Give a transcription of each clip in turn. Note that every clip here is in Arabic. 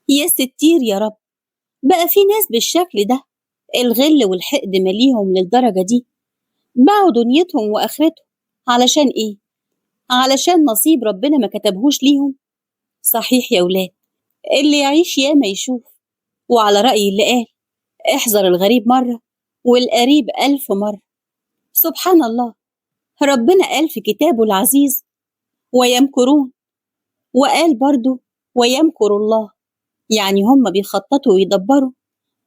يا ستير يا رب، بقى في ناس بالشكل ده؟ الغل والحقد مليهم للدرجة دي؟ باعوا دنيتهم وآخرتهم علشان إيه؟ علشان نصيب ربنا ما كتبهوش ليهم. صحيح يا ولاد، اللي يعيش ياما يشوف. وعلى رأي اللي قال: احذر الغريب مرة والقريب 1000 مرة. سبحان الله، ربنا قال في كتابه العزيز: ويمكرون، وقال برضو: ويمكر الله. يعني هم بيخططوا ويدبروا،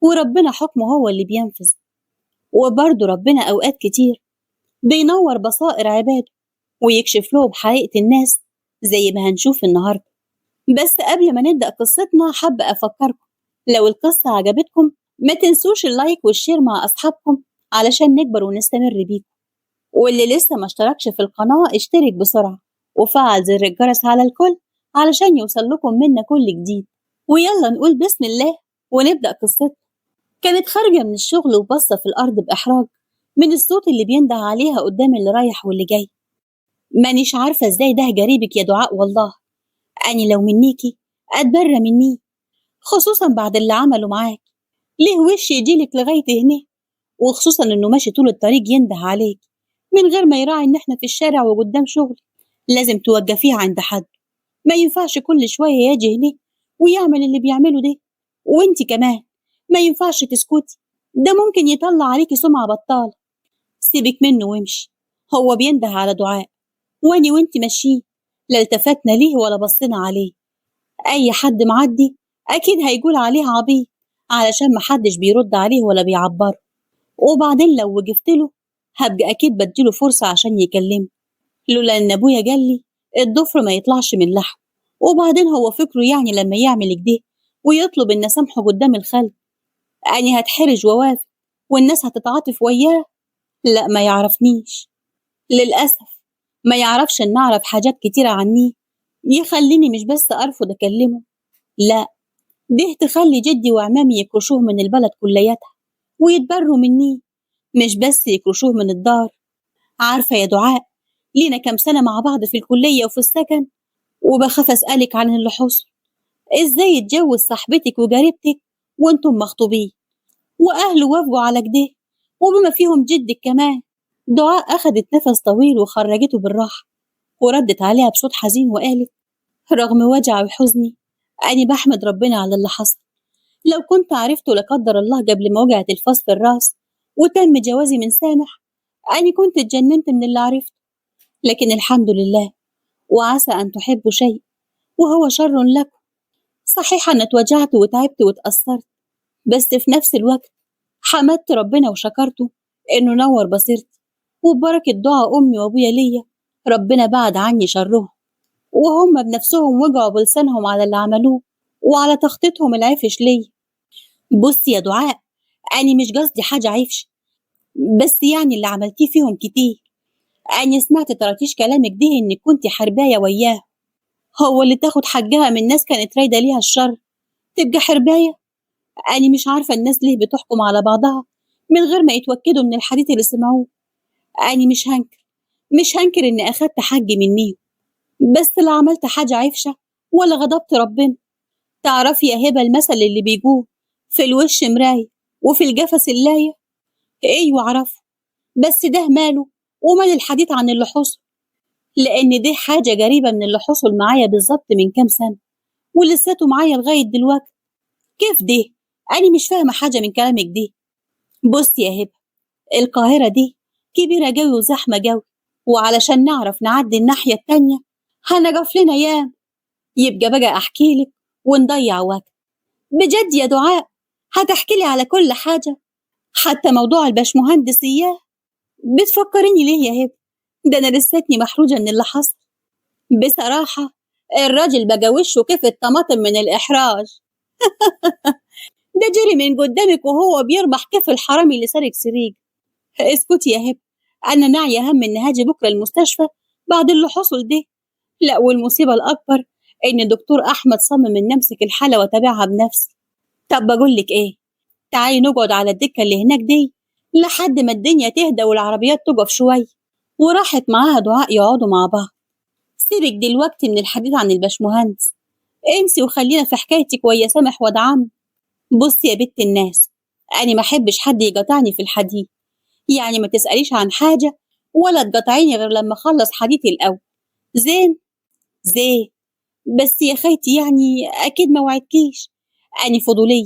وربنا حكمه هو اللي بينفذ. وبرضو ربنا أوقات كتير بينور بصائر عباده ويكشف لهم حقيقة الناس، زي ما هنشوف النهاردة. بس قبل ما نبدأ قصتنا، حابة أفكركم لو القصة عجبتكم ما تنسوش اللايك والشير مع أصحابكم علشان نكبر ونستمر بيكم. واللي لسه ما اشتركش في القناة اشترك بسرعة وفعل زر الجرس على الكل علشان يوصل لكم منا كل جديد. ويلا نقول بسم الله ونبدأ قصتنا. كانت خارجة من الشغل وباصة في الأرض بإحراج من الصوت اللي بينده عليها قدام اللي رايح واللي جاي. مانيش عارفة ازاي ده جريبك يا دعاء والله. أني لو منيكي أتبرى مني، خصوصا بعد اللي عمله معاك. ليه وش يجيلك لغاية هنا؟ وخصوصا إنه ماشي طول الطريق ينده عليك من غير ما يراعي إن إحنا في الشارع وقدام شغل. لازم توقفيه عند حد، ما ينفعش كل شوية يجي هنا ويعمل اللي بيعمله ده. وإنتي كمان ما ينفعش تسكتي، ده ممكن يطلع عليكي سمعة بطالة. سيبك منه وامشي، هو بينده على دعاء، واني وانتي ماشيين لا التفتنا ليه ولا بصينا عليه. أي حد معدي أكيد هيقول عليه عبيط علشان محدش بيرد عليه ولا بيعبره. وبعدين لو وقفت له هبقى أكيد بديله فرصة عشان يكلمني، لولا إن أبويا قالي الضفر ما يطلعش من لحم. وبعدين هو فكره يعني لما يعمل كده ويطلب إن أسامحه قدام الخلق أني هتحرج ووافق والناس هتتعاطف وياه؟ لا، ما يعرفنيش للأسف. ما يعرفش إن أعرف حاجات كتيرة عني يخليني مش بس أرفض أكلمه، لا، ده تخلي جدي وعمامي يكرشوه من البلد كلياتها ويتبروا مني، مش بس يكرشوه من الدار. عارفة يا دعاء، لينا كام سنة مع بعض في الكلية وفي السكن، وبخاف أسألك عن اللي حصل. إزاي يتجوز صاحبتك وجارتك وانتم مخطوبين وأهله وافقوا على كده، وبما فيهم جدك كمان؟ دعاء أخدت نفس طويل وخرجته بالراحة وردت عليها بصوت حزين وقالت: رغم وجعي وحزني أنا بحمد ربنا على اللي حصل. لو كنت عرفته لا قدر الله قبل ما وجعت الفاس في الراس وتم جوازي من سامح، أنا كنت اتجننت من اللي عرفته. لكن الحمد لله، وعسى أن تحبوا شيء وهو شر لكم. صحيح أنا اتوجعت وتعبت واتأثرت، بس في نفس الوقت حمدت ربنا وشكرته إنه نور بصيرتي، وببركة دعاء أمي وأبويا ليا ربنا بعد عني شرهم. وهم بنفسهم وجعوا بلسانهم على اللي عملوه وعلى تخطيطهم العفش ليا. بصي يا دعاء، أنا مش قصدي حاجة عفش، بس يعني اللي عملتيه فيهم كتير. أنا سمعت طرطيش كلامك ده إنك كنتي حرباية وياه. هو اللي تاخد حقها من ناس كانت رايدة ليها الشر تبقى حرباية؟ أنا مش عارفة الناس ليه بتحكم على بعضها من غير ما يتوكدوا من الحديث اللي سمعوه. أنا مش هنكر إني أخدت حقي مني، بس لا عملت حاجة عفشة ولا غضبت ربنا. تعرفي يا هبة المثل اللي بيقول: في الوش مراية وفي الجفس اللاية؟ أيوة أعرفه، بس ده ماله ومال الحديث عن اللي حصل؟ لأن ده حاجة قريبة من اللي حصل معايا بالظبط من كام سنة ولساته معايا لغاية دلوقتي. كيف ده؟ أنا مش فاهمة حاجة من كلامك دي. بصي يا هبة، القاهرة دي كبيرة جوي وزحمة جوي، وعلشان نعرف نعدي الناحية التانية هنقف لنا يام. يبقى بقى أحكيلك ونضيع وقت. بجد يا دعاء هتحكيلي على كل حاجة، حتى موضوع الباشمهندس إياه؟ بتفكريني ليه يا هبة؟ ده أنا لساتني محروجة من اللي حصل. بصراحة الراجل بقى وشه كيف الطماطم من الإحراج. ده جري من قدامك وهو بيرمح كيف الحرامي اللي سرق سريج. اسكتي يا هبة، أنا ناعية هم إن هاجي بكرة المستشفى بعد اللي حصل ده. لا، والمصيبة الأكبر إن الدكتور أحمد صمم إن أمسك الحالة وأتابعها بنفسي. طب بقول لك إيه، تعالي نقعد على الدكة اللي هناك دي لحد ما الدنيا تهدى والعربيات تقف شوية. وراحت معاها دعاء يقعدوا مع بعض. سيبك دلوقتي من الحديث عن الباشمهندس، انسي وخلينا في حكايتك ويا سامح ودعم. بصي يا بنت الناس، أنا ما أحبش حد يقاطعني في الحديث، يعني ما تسأليش عن حاجة ولا تقاطعيني غير لما أخلص حديثي الأول. زين؟ زين. بس يا خيتي يعني أكيد ما وعدكيش، أنا فضولية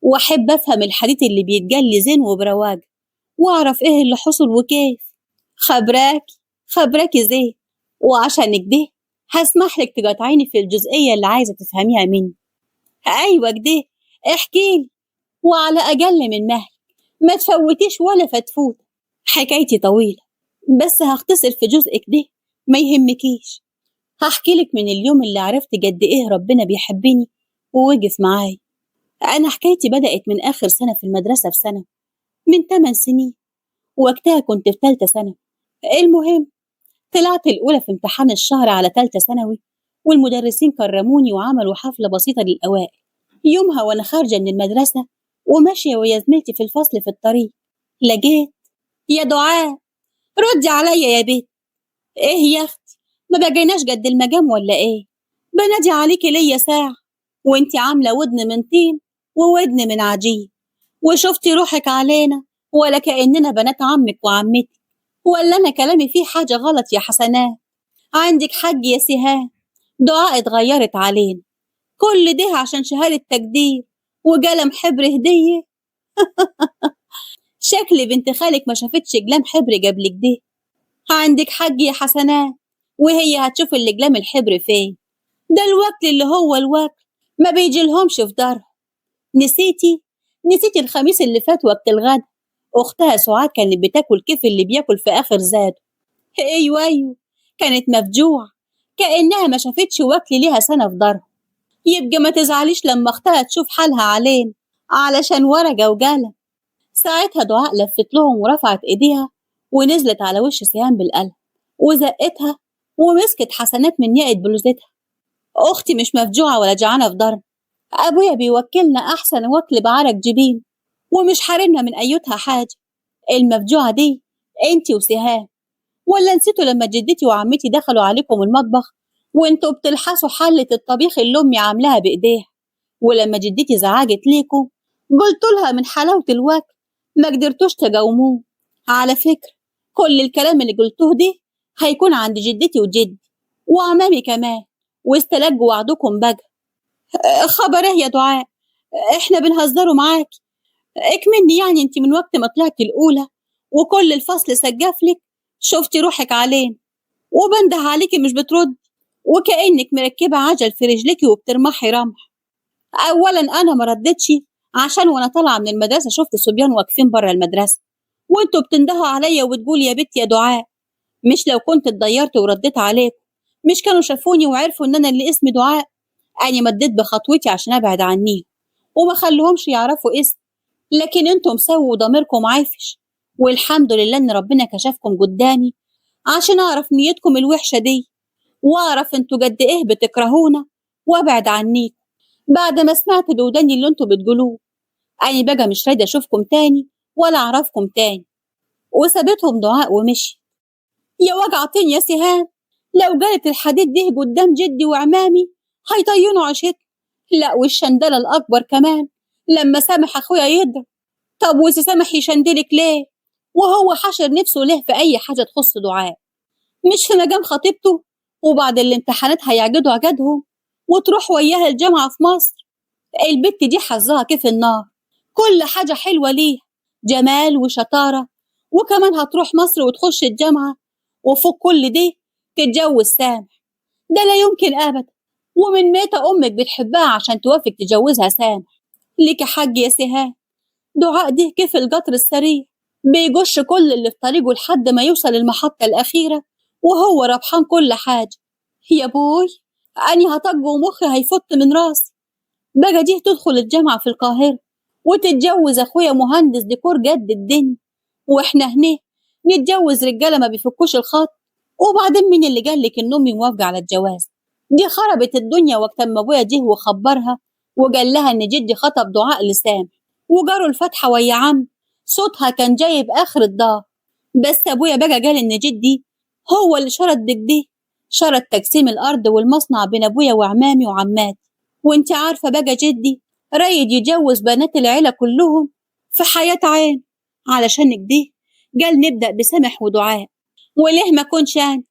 وأحب أفهم الحديث اللي بيتقال لي زين وبرواج، وأعرف إيه اللي حصل وكيف. خبراكي، خبراكي زين. وعشان كده هسمح لك تقاطعيني في الجزئية اللي عايزة تفهميها مني. أيوة كده، احكيلي، وعلى أقل من مهل، ما تفوتيش ولا فتفوت. حكايتي طويلة بس هختصر في جزء كده ما يهمكيش. هحكي لك من اليوم اللي عرفت قد إيه ربنا بيحبني ووقف معاي. أنا حكايتي بدأت من آخر سنة في المدرسة في سنة من 8 سنين، وقتها كنت في تالتة سنة. المهم طلعت الأولى في امتحان الشهر على تالتة ثانوي، والمدرسين كرموني وعملوا حفلة بسيطة للأوائل. يومها وأنا خارجة من المدرسة وماشية ويا زميلتي في الفصل في الطريق، لقيت يا دعاء، ردي عليا يا بيت. ايه يا اختي، ما بقيناش قد المجام ولا ايه؟ بنادي عليكي ليا ساعة وانتي عاملة ودن من طين وودن من عجين، وشفتي روحك علينا ولا كأننا بنات عمك وعمتك؟ ولا أنا كلامي فيه حاجة غلط يا حسنات؟ عندك حج يا سهام، دعاء اتغيرت علينا، كل ده عشان شهادة تقدير وقلم حبر هدية. شكل بنت خالك ما شافتش قلم حبر قبل كده. عندك حج يا حسنات، وهي هتشوف الأقلام الحبر فين؟ ده الوكل اللي هو الوكل ما بيجيلهمش في دارها. نسيتي؟ نسيتي الخميس اللي فات وقت الغد أختها سعاد كانت بتاكل كيف اللي بياكل في آخر زاد. أيوة أيوة، كانت مفجوعة كأنها ما شافتش وكل ليها سنة في دارها. يبقى ما تزعليش لما أختها تشوف حالها علين علشان ورقة وقلم. ساعتها دعاء لفت لهم ورفعت إيديها ونزلت على وش سهام بالقلم وزقتها ومسكت حسنات من ياقة بلوزتها. أختي مش مفجوعة ولا جعانة في ضرب، أبويا بيوكلنا أحسن وكل بعرق جبين ومش حارمنا من أيتها حاجة. المفجوعة دي انتي وسهام. ولا نسيتوا لما جدتي وعمتي دخلوا عليكم المطبخ وانتوا بتلحسوا حلة الطبيخ اللي أمي عاملاها بإيديها، ولما جدتي زعجت ليكم قلت لها من حلاوة الوكل ما قدرتوش تقاوموه؟ على فكرة كل الكلام اللي قلتوه ده هيكون عند جدتي وجدي وعمامي كمان، واستلجوا وعدكم بقى. خبر ايه يا دعاء، احنا بنهزروا معاكي. اكمني يعني انت من وقت ما طلعتي الأولى وكل الفصل سجفلك شفتي روحك علين وبنده عليكي مش بترد، وكأنك مركبة عجل في رجلك وبترمحي رمح. أولا أنا ما ردتش عشان وأنا طالعة من المدرسة شفت صبيان واقفين بره المدرسة وانتوا بتندهوا عليا وبتقول يا بنت يا دعاء. مش لو كنت اتضيرت ورديت عليكم مش كانوا شافوني وعرفوا إن أنا اللي اسمي دعاء؟ أنا مديت بخطوتي عشان أبعد عني وما خلوهمش يعرفوا اسمي، لكن انتم سووا ضميركم عايفش، والحمد لله إن ربنا كشفكم قدامي عشان أعرف نيتكم الوحشة دي وأعرف انتوا قد إيه بتكرهونا وأبعد عنيكم. بعد ما سمعت بوداني اللي انتوا بتقولوه أنا بقى مش رايدة أشوفكم تاني ولا أعرفكم تاني. وسابتهم دعاء ومشي. يا وجعتني يا سهام، لو جالت الحديد دي قدام جدي وعمامي هيطينوا عشت. لا والشندلة الأكبر كمان لما سامح أخويا يضرب. طب وسي سامح يشندلك ليه وهو حشر نفسه ليه في أي حاجة تخص دعاء؟ مش في مجام خطيبته وبعد الامتحانات هيعجدوا عجدهم وتروح وياها الجامعة في مصر؟ البت دي حظها كيف النار، كل حاجة حلوة ليه، جمال وشطارة، وكمان هتروح مصر وتخش الجامعة وفوق كل دي تتجوز سامح؟ ده لا يمكن أبدا. ومن متى أمك بتحبها عشان توافق تجوزها سامح؟ ليك حاج يا سهام، دعاء دي كيف القطر السريع بيجش كل اللي في طريقه لحد ما يوصل المحطة الأخيرة وهو ربحان كل حاجة. يا بوي أني هطج ومخي هيفط من راسي. بقى دي تدخل الجامعة في القاهرة وتتجوز أخويا مهندس ديكور جد الدنيا، وإحنا هنا نتجوز رجالة ما بيفكوش الخط. وبعدين مين اللي قالك إن أمي موافقة على الجواز؟ دي خربت الدنيا وقت ما أبويا جه وخبرها وقال لها إن جدي خطب دعاء لسام وجاروا الفاتحة ويا عم صوتها كان جايب آخر الدار. بس أبويا بقى قال إن جدي هو اللي شرط بكده شرط تقسيم الأرض والمصنع بين أبويا وعمامي وعماتي. وانت عارفة بقى جدي رايد يجوز بنات العيلة كلهم في حياة عين. علشان كده قال نبدأ بسمح ودعاء. وليه ما كنش أنا؟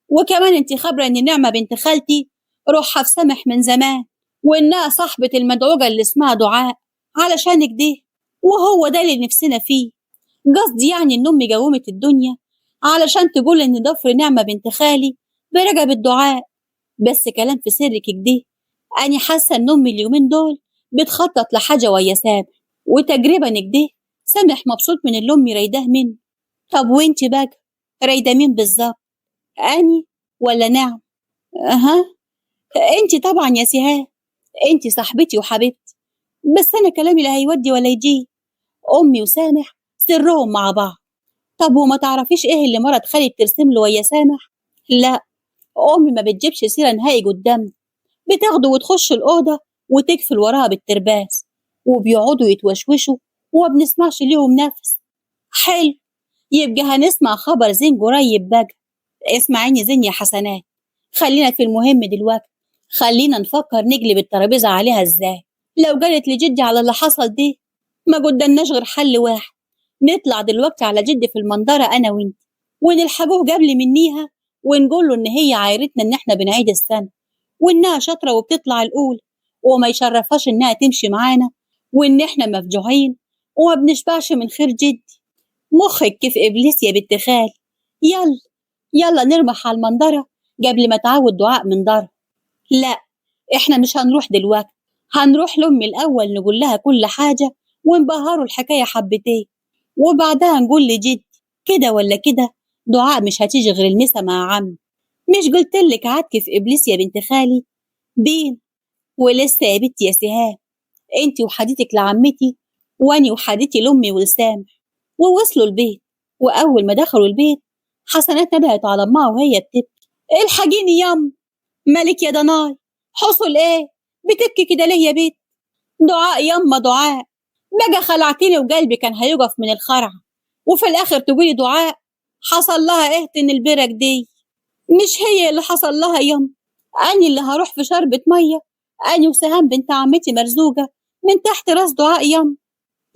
وكمان انت خبرة ان نعمة بنت خالتي روحها في سمح من زمان، وانها صاحبة المدعوجة اللي اسمها دعاء. علشان كده وهو ده اللي نفسنا فيه. قصدي يعني ان امي جومت الدنيا علشان تقول ان ضفر نعمة بنت خالي برجب الدعاء. بس كلام في سرك كده، أنا حاسة إن أمي اليومين دول بتخطط لحاجة ويا سامح، وتجربة كده سامح مبسوط من اللي أمي رايداه منه. طب وإنتي بقى رايدة مين بالظبط؟ أني ولا نعم؟ أها، إنتي طبعا يا سهام، إنتي صاحبتي وحبيبتي. بس أنا كلامي لا هيودي ولا يجي. أمي وسامح سرهم مع بعض. طب وما تعرفيش إيه اللي مرة خالي بترسم له ويا سامح؟ لا، أمي ما بتجيبش سيرة نهائي قدامنا. بتاخده وتخش الأوضة وتقفل وراها بالترباس، وبيقعدوا يتوشوشوا وما بنسمعش ليهم نفس. حلو، يبقى هنسمع خبر زين قريب بقى. اسمعيني زين يا حسنات، خلينا في المهم دلوقتي. خلينا نفكر نقلب الترابيزة عليها ازاي. لو قالت لجدي على اللي حصل ده ما قدامناش غير حل واحد. نطلع دلوقتي على جدي في المنظرة أنا وإنت، ونلحقوه قبل منيها، ونقول له إن هي عايرتنا إن إحنا بنعيد السنة، وإنها شاطرة وبتطلع الأولى، وما يشرفهاش إنها تمشي معانا، وإن إحنا مفجوعين وما بنشبعش من خير جدي. مخك كيف إبليس يا بنت خال. يلا يلا نرمح على المنظرة قبل ما تعود دعاء من دار. لا، إحنا مش هنروح دلوقتي، هنروح لأمي الأول نقول لها كل حاجة ونبهروا الحكاية حبتين، وبعدها نقول لجدي كده ولا كده دعاء مش هتيجي غير المسا مع عم. مش قلتلك عاتك في إبليس يا بنت خالي؟ بين. ولسه يا بنتي يا سهام، انتي وحديتك لعمتي واني وحديتي لأمي ولسام. ووصلوا البيت، وأول ما دخلوا البيت حسنات ندهت على أمها وهي بتبكي. الحقيني يام. مالك يا ضناي؟ حصل ايه؟ بتبكي كده ليه يا بيت؟ دعاء يما دعاء. بقى خلعتيني وقلبي كان هيقف من الخرع، وفي الآخر تقولي دعاء. حصل لها ايه تن البرك دي؟ مش هي اللي حصل لها يم. أني اللي هروح في شربة مية، أني وسهام بنت عمتي مرزوقة من تحت راس دعاء يم.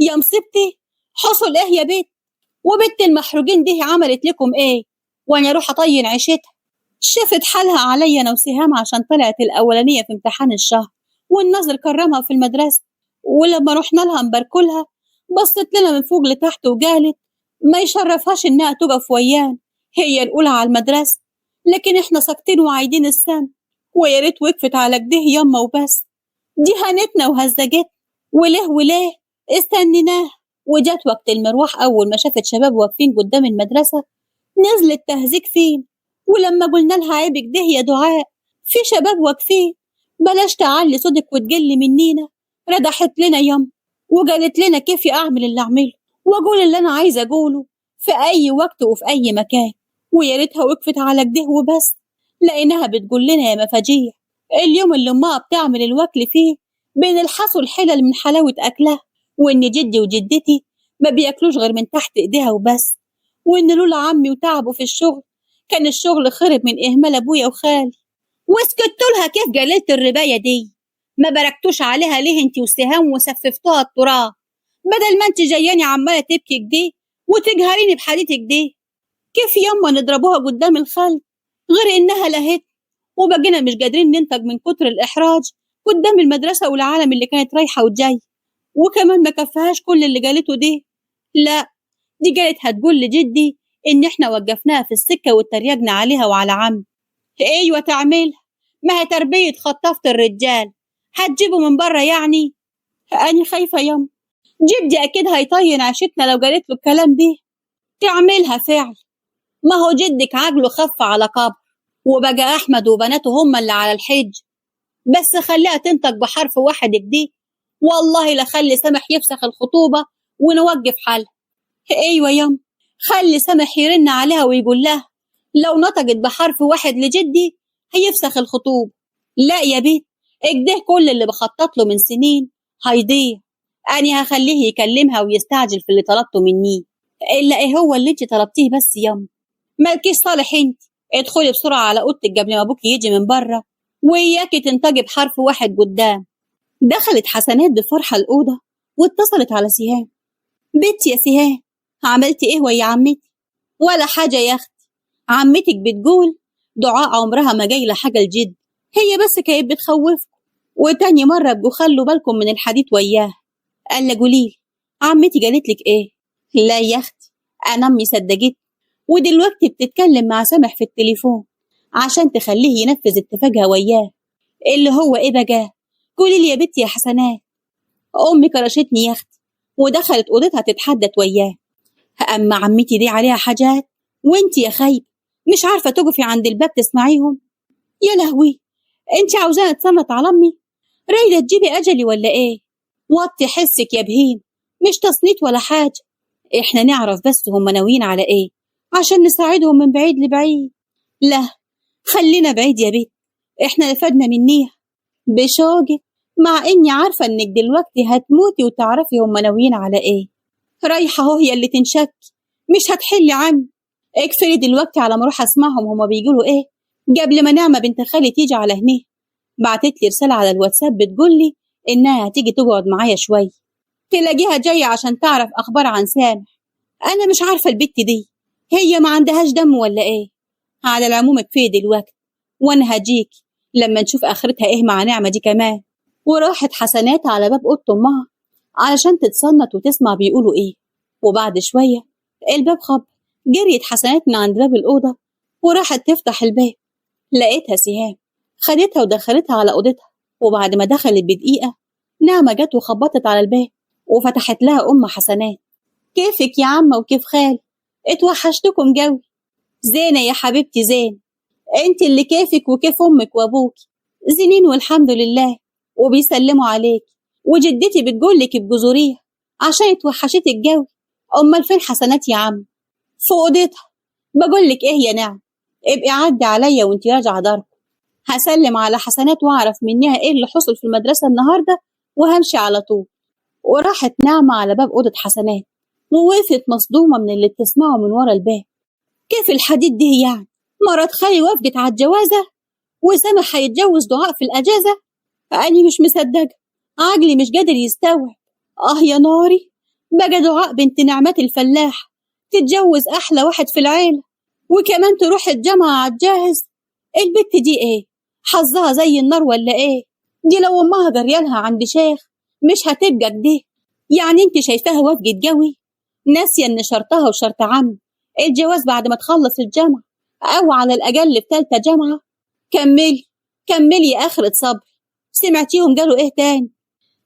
يا مصيبتي، حصل ايه يا بيت؟ وبنت المحروجين دي عملت لكم ايه؟ وانا اروح اطين عيشتها. شفت حالها عليا انا وسهام عشان طلعت الاولانيه في امتحان الشهر، والنظر كرمها في المدرسه. ولما رحنا لها نباركلها بصت لنا من فوق لتحت وقالت ما يشرفهاش انها تقف ويانا، هي الاولى على المدرسه. لكن احنا ساكتين وعايدين السنه، ويا ريت وقفت على كده يما وبس. دي هنتنا وهزجتنا. وليه وليه استنيناه. وجات وقت المروح أول ما شافت شباب واقفين قدام المدرسة نزلت تهزيك فين. ولما قلنا لها عيب كده يا دعاء، في شباب واقفين، بلاش تعلي صوتك وتقلي منينا، ردحت لنا يم وقالت لنا كيف أعمل اللي أعمله وأقول اللي أنا عايزة أقوله في أي وقت وفي أي مكان. ويا ريتها وقفت على كده وبس، لقيناها بتقول لنا يا مفاجيع اليوم اللي أمها بتعمل الوكل فيه بنلحسوا الحلل من حلاوة أكلها، وإن جدي وجدتي ما بياكلوش غير من تحت إيديها وبس، وإن لولا عمي وتعبه في الشغل كان الشغل خرب من إهمال أبويا وخالي. وسكتوا لها كيف قللت الرباية دي؟ ما باركتوش عليها ليه انتي وسهام وسففتوها التراب، بدل ما انتي جاياني عمالة تبكي كده وتجهريني بحديثك دي؟ كيف يما نضربوها قدام الخلق غير إنها لهت، وبقينا مش قادرين ننتج من كتر الإحراج قدام المدرسة والعالم اللي كانت رايحة وجاي. وكمان ما كفهاش كل اللي قالته دي، لا، دي قالت هتقول لجدي إن إحنا وقفناها في السكة واتريقنا عليها وعلى عم. أيوة تعملها، ما هي تربية خطافة الرجال، هتجيبه من بره يعني؟ أنا خايفة يم، جدي أكيد هيطين عشتنا لو قالت له الكلام دي. تعملها فعل، ما هو جدك عقله خف على كبر، وبقى أحمد وبناته هم اللي على الحج. بس خليها تنطق بحرف واحد كده، والله لخلي سامح يفسخ الخطوبة ونوقف حالها. أيوة يم، خلي سامح يرن عليها ويقول لها لو نطقت بحرف واحد لجدي هيفسخ الخطوبة. لا يا بيت، اكده كل اللي بخطط له من سنين هيضيع. أنا هخليه يكلمها ويستعجل في اللي طلبته مني. إلا إيه هو اللي انت طلبتيه بس يم؟ مالكيش صالح انت، ادخلي بسرعة على أوضتك قبل ما أبوكي يجي من بره، وإياكي تنطقي بحرف واحد قدام. دخلت حسنات بفرحة الأوضة واتصلت على سهام. بنتي يا سهام، عملتي إيه ويا عمتي؟ ولا حاجة يا أختي، عمتك بتقول دعاء عمرها ما جاي لحاجة الجد، هي بس كانت بتخوفكم، وتاني مرة ابقوا خلوا بالكم من الحديث وياها. قال لها قوليلي عمتي قالتلك إيه؟ لا يا أختي، أنا أمي صدقتني، ودلوقتي بتتكلم مع سامح في التليفون عشان تخليه ينفذ اتفاقها وياه. اللي هو إيه بقى؟ قوليلي يا بنتي يا حسنات. أمي كرشتني يا أختي ودخلت أوضتها تتحدث وياه، أما عمتي دي عليها حاجات وانتي يا خايبة مش عارفة تقفي عند الباب تسمعيهم. يا لهوي، انتي عاوزاني اتصنت على أمي؟ رايدة تجيبي أجلي ولا إيه؟ وطي حسك يا بهيم، مش تصنيت ولا حاجة، إحنا نعرف بس هم ناويين على إيه عشان نساعدهم من بعيد لبعيد. لا، خلينا بعيد يا بيت، إحنا نفدنا منيها بشوقك، مع إني عارفة إنك دلوقتي هتموتي وتعرفي هم ناويين على إيه. رايحة أهو هي اللي تنشك، مش هتحلي عني. اكفري دلوقتي على ما أروح أسمعهم هما بيقولوا إيه. قبل ما نعمة بنت خالي تيجي على هنا بعتتلي رسالة على الواتساب بتقولي إنها هتيجي تقعد معايا شوية، تلاقيها جاية عشان تعرف أخبار عن سامح. أنا مش عارفة البت دي هي ما عندهاش دم ولا إيه. على العموم كفاية دلوقتي، وأنا هجيك لما نشوف آخرتها إيه مع نعمة دي كمان. وراحت حسنات على باب أوضة أمها علشان تتصنت وتسمع بيقولوا إيه. وبعد شوية الباب خبط، جريت حسنات من عند باب الأوضة وراحت تفتح الباب، لقيتها سهام، خدتها ودخلتها على أوضتها. وبعد ما دخلت بدقيقة نعمة جت وخبطت على الباب وفتحت لها أم حسنات. كيفك يا عمة وكيف خال؟ اتوحشتكم جوي. زينة يا حبيبتي زين، انت اللي كيفك وكيف أمك وأبوك؟ زينين والحمد لله، وبيسلموا عليك، وجدتي بتقولك بجزوريها عشان اتوحشتك جوي. أمال فين حسنات يا عم؟ في أوضتها. بقولك إيه يا نعم، ابقي عدي عليا وانتي راجعة داركم، هسلم على حسنات واعرف منها ايه اللي حصل في المدرسة النهاردة وهمشي على طول. وراحت نعمة على باب أوضة حسنات ووقفت مصدومة من اللي بتسمعه من ورا الباب. كيف الحديد دي يعني؟ مرات خالي وافقت على الجوازة وسامح هيتجوز دعاء في الأجازة؟ أنا مش مصدقة، عقلي مش قادر يستوعب. يا ناري، بقى دعاء بنت نعمات الفلاح تتجوز أحلى واحد في العيلة وكمان تروح الجامعة على الجاهز. البت دي ايه، حظها زي النار ولا ايه؟ دي لو امها جريالها عند شيخ مش هتبقى كده. يعني انت شايفاها وافقت جوي، ناسيه ان شرطها وشرط عم الجواز بعد ما تخلص الجامعه، او على الاقل في تالتة جامعه. كملي كملي يا اخرة صبر. سمعتيهم قالوا ايه تاني؟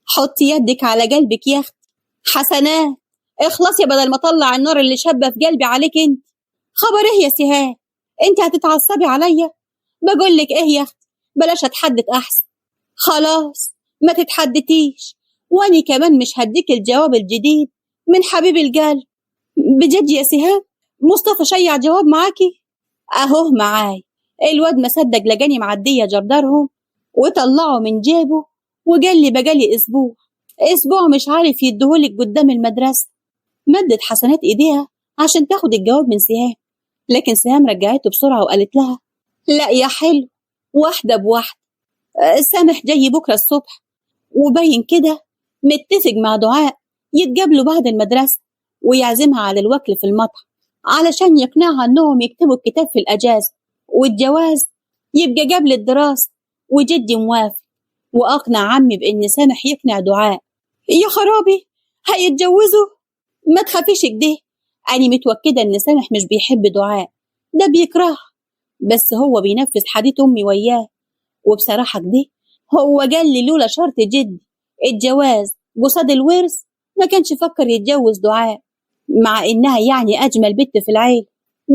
حطي يدك على قلبك يا اختي. حسنات، اخلصي بدل ما اطلع النار اللي شابه في قلبي عليك انت. خبر ايه يا سهام، انت هتتعصبي عليا؟ بقولك ايه يا اختي، بلاش اتحدث احسن. خلاص ما تتحدثيش، واني كمان مش هديك الجواب الجديد من حبيب القلب. بجد يا سهام، مصطفى شيع جواب معاكي؟ اهو معاي. الواد ما صدق لقاني معديه جردرهم وطلعه من جيبه وقال لي بقالي اسبوع مش عارف يديهولك قدام المدرسه. مدت حسنات ايديها عشان تاخد الجواب من سهام، لكن سهام رجعته بسرعه وقالت لها لا يا حلو، واحده بواحده. سامح جاي بكره الصبح وبين كده متفق مع دعاء يتقابلوا بعد المدرسه ويعزمها على الوكل في المطعم علشان يقنعها انهم يكتبوا الكتاب في الاجازه والجواز يبقى قبل الدراسه. وجدي موافق، واقنع عمي بان سامح يقنع دعاء. يا خرابي، هيتجوزوا؟ ما تخافيش كده، أنا متوكدة إن سامح مش بيحب دعاء، ده بيكرهها، بس هو بينفذ حديث أمي وياه. وبصراحة كده هو قال لي لولا شرط جدي الجواز قصاد الورث ما كانش فكر يتجوز دعاء، مع إنها يعني أجمل بنت في العيلة،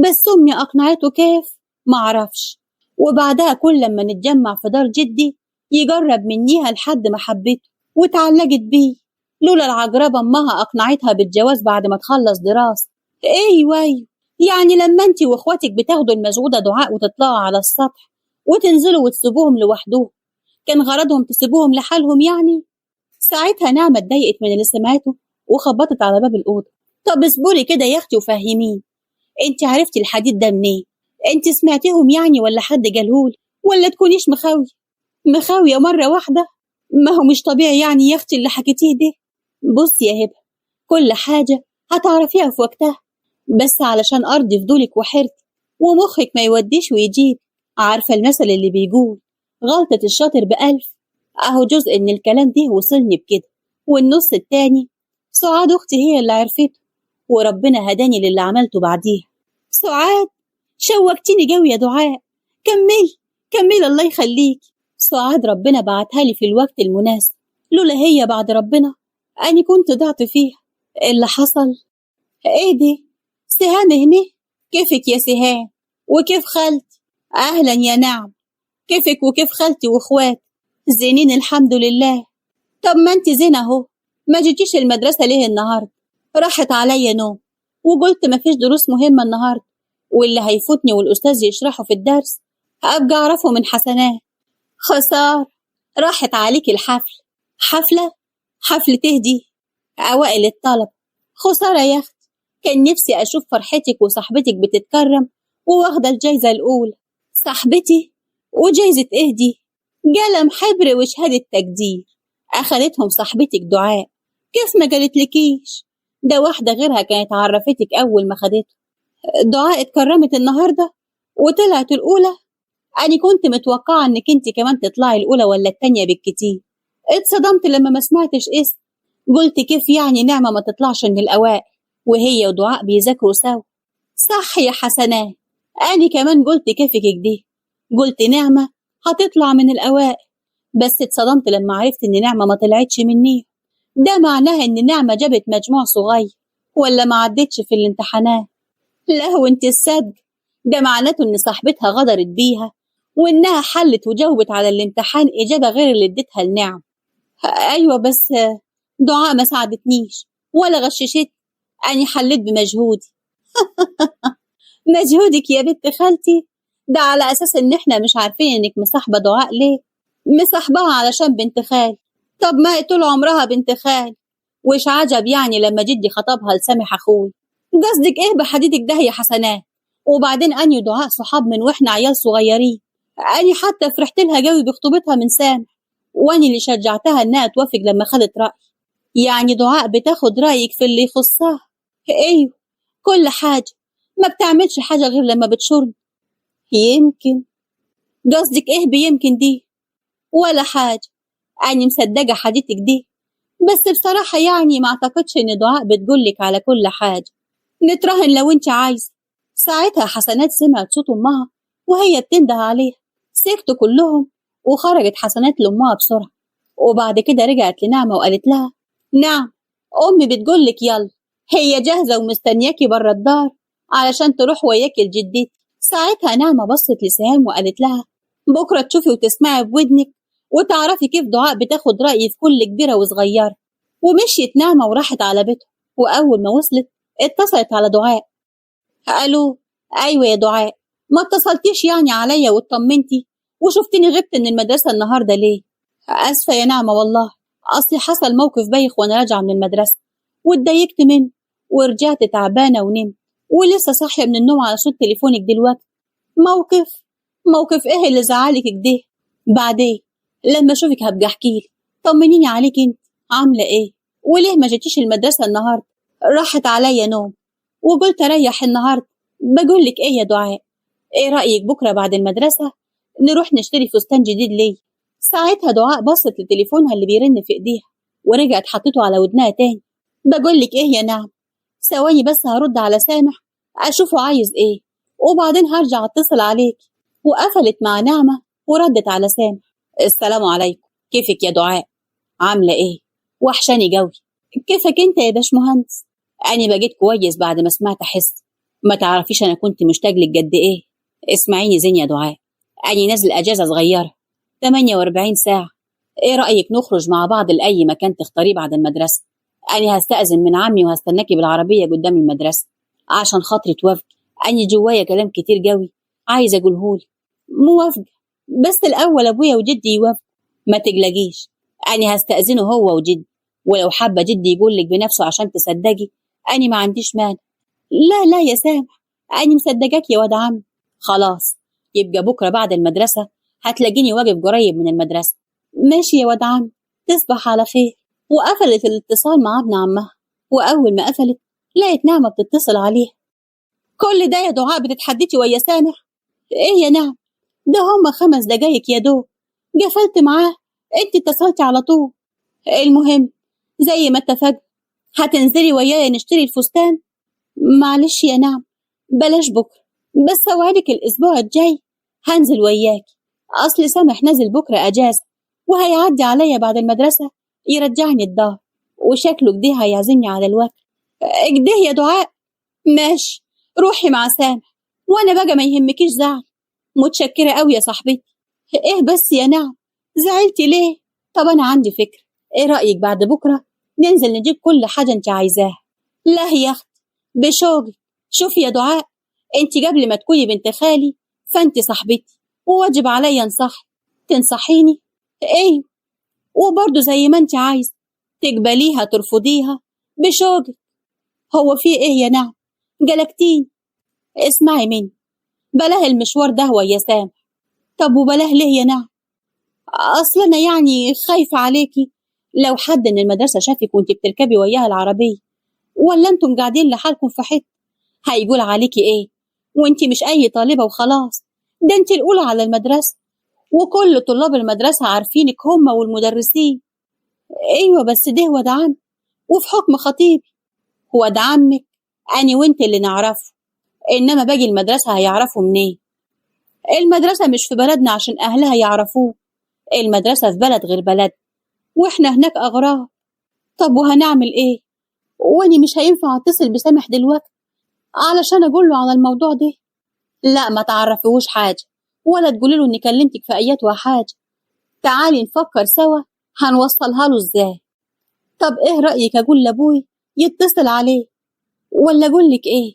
بس أمي أقنعته كيف معرفش. وبعدها كل لما نتجمع في دار جدي يجرب منيها لحد ما حبته واتعلقت بيه. لولا العجربة أمها أقنعتها بالجواز بعد ما تخلص دراسة. أيوة يعني لما انتي واخواتك بتاخدوا المزعودة دعاء وتطلعوا على السطح وتنزلوا وتسيبوهم لوحدهم، كان غرضهم تسيبوهم لحالهم يعني؟ ساعتها نعمة اتضايقت من اللي سمعته وخبطت على باب الأوضة. طب اصبري كده يا أختي وفهميني، انتي عرفتي الحديث ده منين؟ انت سمعتيهم يعني ولا حد جالهول؟ ولا تكونيش مخاوية مرة واحدة؟ ما هو مش طبيعي يعني يا اختي اللي حكيتيه ده. بصي يا هبة، كل حاجة هتعرفيها في وقتها، بس علشان أرضي فضولك وحيرتي ومخك ما يوديش ويجيب. عارفة المثل اللي بيقول غلطة الشاطر بألف؟ أهو جزء من الكلام ده وصلني بكده، والنص التاني سعاد أختي هي اللي عرفته، وربنا هداني للي عملته بعديها. سعاد، شوقتيني جوي يا دعاء. كملي الله يخليك. سعاد ربنا بعتها لي في الوقت المناسب، لولا هي بعد ربنا أنا كنت ضعت فيها. اللي حصل ايه دي؟ سهام هنا؟ كيفك يا سهام؟ وكيف خالتي؟ اهلا يا نعم، كيفك وكيف خالتي واخوات؟ زينين الحمد لله. طب ما انت زين اهو، ما جيتيش المدرسة ليه النهاردة؟ راحت عليا نوم، وقلت ما فيش دروس مهمة النهاردة، واللي هيفوتني والأستاذ يشرحه في الدرس أبقى أعرفه من حسنات. خسار، راحت عليك الحفل. حفلة تهدي أوائل الطلب. خسارة يا أخت، كان نفسي أشوف فرحتك وصاحبتك بتتكرم وواخدة الجايزة الأولى. صاحبتي؟ وجايزة إيه دي؟ قلم حبر وشهادة تقدير، أخدتهم صاحبتك دعاء. كيف ما قالتلكيش؟ ده واحدة غيرها كانت عرفتك أول ما خدته. دعاء اتكرمت النهاردة وطلعت الأولى؟ أنا كنت متوقعة إنك انت كمان تطلعي الأولى ولا التانية بالكتير. اتصدمت لما ما سمعتش اسم، قلت كيف يعني نعمة ما تطلعش من الأوائل وهي ودعاء بيذاكروا سوا؟ صح يا حسنات، أنا كمان قلت كيفك كده، قلت نعمة هتطلع من الأوائل، بس اتصدمت لما عرفت إن نعمة ما طلعتش مني. ده معناه إن نعمة جابت مجموع صغير ولا ما عدتش في الامتحانات. لا وانت الصدق، ده معناته إن صاحبتها غدرت بيها وإنها حلت وجاوبت على الامتحان إجابة غير اللي اديتها لنعم. أيوة بس دعاء ما ساعدتنيش ولا غششت، أنا حليت بمجهودي. مجهودك يا بنت خالتي؟ ده على أساس إن إحنا مش عارفين إنك مصاحبة دعاء ليه؟ مصاحبها علشان بنت خال. طب ما هي طول عمرها بنت خال، وإيش عجب يعني لما جدي خطبها لسامح أخوي؟ قصدك إيه بحديدك ده يا حسنات؟ وبعدين أني ودعاء صحاب من وإحنا عيال صغيرين، أني حتى فرحت لها جوي بخطوبتها من سامح، وأني اللي شجعتها إنها توافق لما خدت رأي. يعني دعاء بتاخد رأيك في اللي يخصها؟ ايوه، كل حاجة، ما بتعملش حاجة غير لما بتشرب. يمكن. قصدك ايه بيمكن دي؟ ولا حاجة، أنا مصدقة حديثك دي، بس بصراحة يعني ما اعتقدش ان دعاء بتقولك على كل حاجة. نتراهن لو انت عايزة. ساعتها حسنات سمعت صوت امها وهي بتنده عليها، سكتوا كلهم وخرجت حسنات لامها بسرعة، وبعد كده رجعت لنعمة وقالت لها نعم، أمي بتقولك يلا، هي جاهزة ومستنياكي برا الدار علشان تروح وياكي لجدتي. ساعتها نعمة بصت لسهام وقالت لها بكرة تشوفي وتسمعي بودنك وتعرفي كيف دعاء بتاخد رأيي في كل كبيرة وصغيرة. ومشيت نعمة وراحت على بيتها، وأول ما وصلت اتصلت على دعاء. ألو، أيوة يا دعاء، ما اتصلتيش يعني عليا واطمنتي وشفتني غبت من المدرسة النهاردة ليه؟ آسفة يا نعمة والله، أصلي حصل موقف بايخ وأنا راجعة من المدرسة واتضايقت منه ورجعت تعبانة ونمت، ولسه صاحية من النوم على صوت تليفونك دلوقتي. موقف إيه اللي زعلك كده؟ بعدين لما أشوفك هبقى أحكيلك. طمنيني عليك انت، عاملة إيه؟ وليه ما جيتيش المدرسة النهاردة؟ راحت عليا نوم وقلت أريح النهاردة. بقولك إيه يا دعاء، إيه رأيك بكرة بعد المدرسة نروح نشتري فستان جديد ليه؟ ساعتها دعاء بصت لتليفونها اللي بيرن في ايديها ورجعت حطيته على ودنها تاني. بقولك ايه يا نعم، ثواني بس هرد على سامح اشوفه عايز ايه وبعدين هرجع اتصل عليك. وقفلت مع نعمة وردت على سامح. السلام عليكم، كيفك يا دعاء؟ عاملة ايه؟ وحشاني جوي. كيفك انت يا باشمهندس؟ انا بقيت كويس بعد ما سمعت احس، ما تعرفيش انا كنت مشتاق لك قد ايه. اسمعيني زين يا دعاء، انا نازل اجازة صغيرة 48 ساعة، ايه رأيك نخرج مع بعض لأي مكان تختاريه بعد المدرسة؟ أنا هستأذن من عمي وهستناكي بالعربية قدام المدرسة عشان خاطري توافقي. أنا جوايا كلام كتير قوي عايزة أقولهولك. موافقة، بس الأول أبويا وجدي يوافقوا. ما تقلقيش، أنا هستأذنه هو وجدي، ولو حابة جدي يقولك بنفسه عشان تصدقي أنا ما عنديش مانع. لا يا سامح، أنا مصدقاك يا واد عم، خلاص، يبقى بكرة بعد المدرسة هتلاقيني واقف قريب من المدرسة. ماشي يا واد عم، تصبح على خير. وقفلت الاتصال مع ابن عمها، وأول ما قفلت لقيت نعمة بتتصل عليها. كل ده يا دعاء بتتحدثي ويا سامح؟ ايه يا نعم، ده هما 5 دقايق يا دوب، قفلت معاه انت اتصلتي على طول. المهم زي ما اتفقنا هتنزلي ويايا نشتري الفستان. معلش يا نعم، بلاش بكرة، بس اوعدك الاسبوع الجاي هنزل وياكي. اصل سامح نازل بكرة اجازة، وهيعدي عليا بعد المدرسة يرجعني الدار، وشكله كده هيعزمني على الوقت. كده يا دعاء؟ ماشي، روحي مع سامح، وانا بقى ما يهمكيش زعل. متشكرة قوي يا صاحبتي. ايه بس يا نعم، زعلتي ليه؟ طب انا عندي فكرة، ايه رأيك بعد بكرة ننزل نجيب كل حاجة انت عايزاها؟ لا يا اخت، بشوقي. شوفي يا دعاء، انت قبل ما تكوني بنت خالي فانت صاحبتي، وواجب عليا انصح. تنصحيني؟ ايه، وبرضه زي ما انت عايزة، تقبليها ترفضيها، بشوقي. هو في ايه يا نعم؟ جلكتين. اسمعي مني، بلاه المشوار ده هو يا سام. طب وبلاه ليه يا نعم؟ اصل انا يعني خايفة عليكي، لو حد من المدرسة شافك وانت بتركبي وياها العربية، ولا انتم قاعدين لحالكم في حتة، هيقول عليكي ايه؟ وانت مش اي طالبة وخلاص، ده انت الاولى على المدرسة، وكل طلاب المدرسة عارفينك هما والمدرسين. ايوه بس ده واد عم، وفي حكم خطيبي. واد عمك اني وانت اللي نعرفه، انما باقي المدرسة هيعرفوا منين؟ المدرسة مش في بلدنا عشان اهلها يعرفوه، المدرسة في بلد غير بلد، واحنا هناك اغراب. طب وهنعمل ايه؟ واني مش هينفع اتصل بسامح دلوقتي علشان اقول له على الموضوع ده؟ لا، ما تعرفيهوش حاجة، ولا تقولي له اني كلمتك في ايات وحاجة. تعالي نفكر سوا هنوصلها له ازاي. طب ايه رأيك اقول لابوي يتصل عليه، ولا اقول لك ايه؟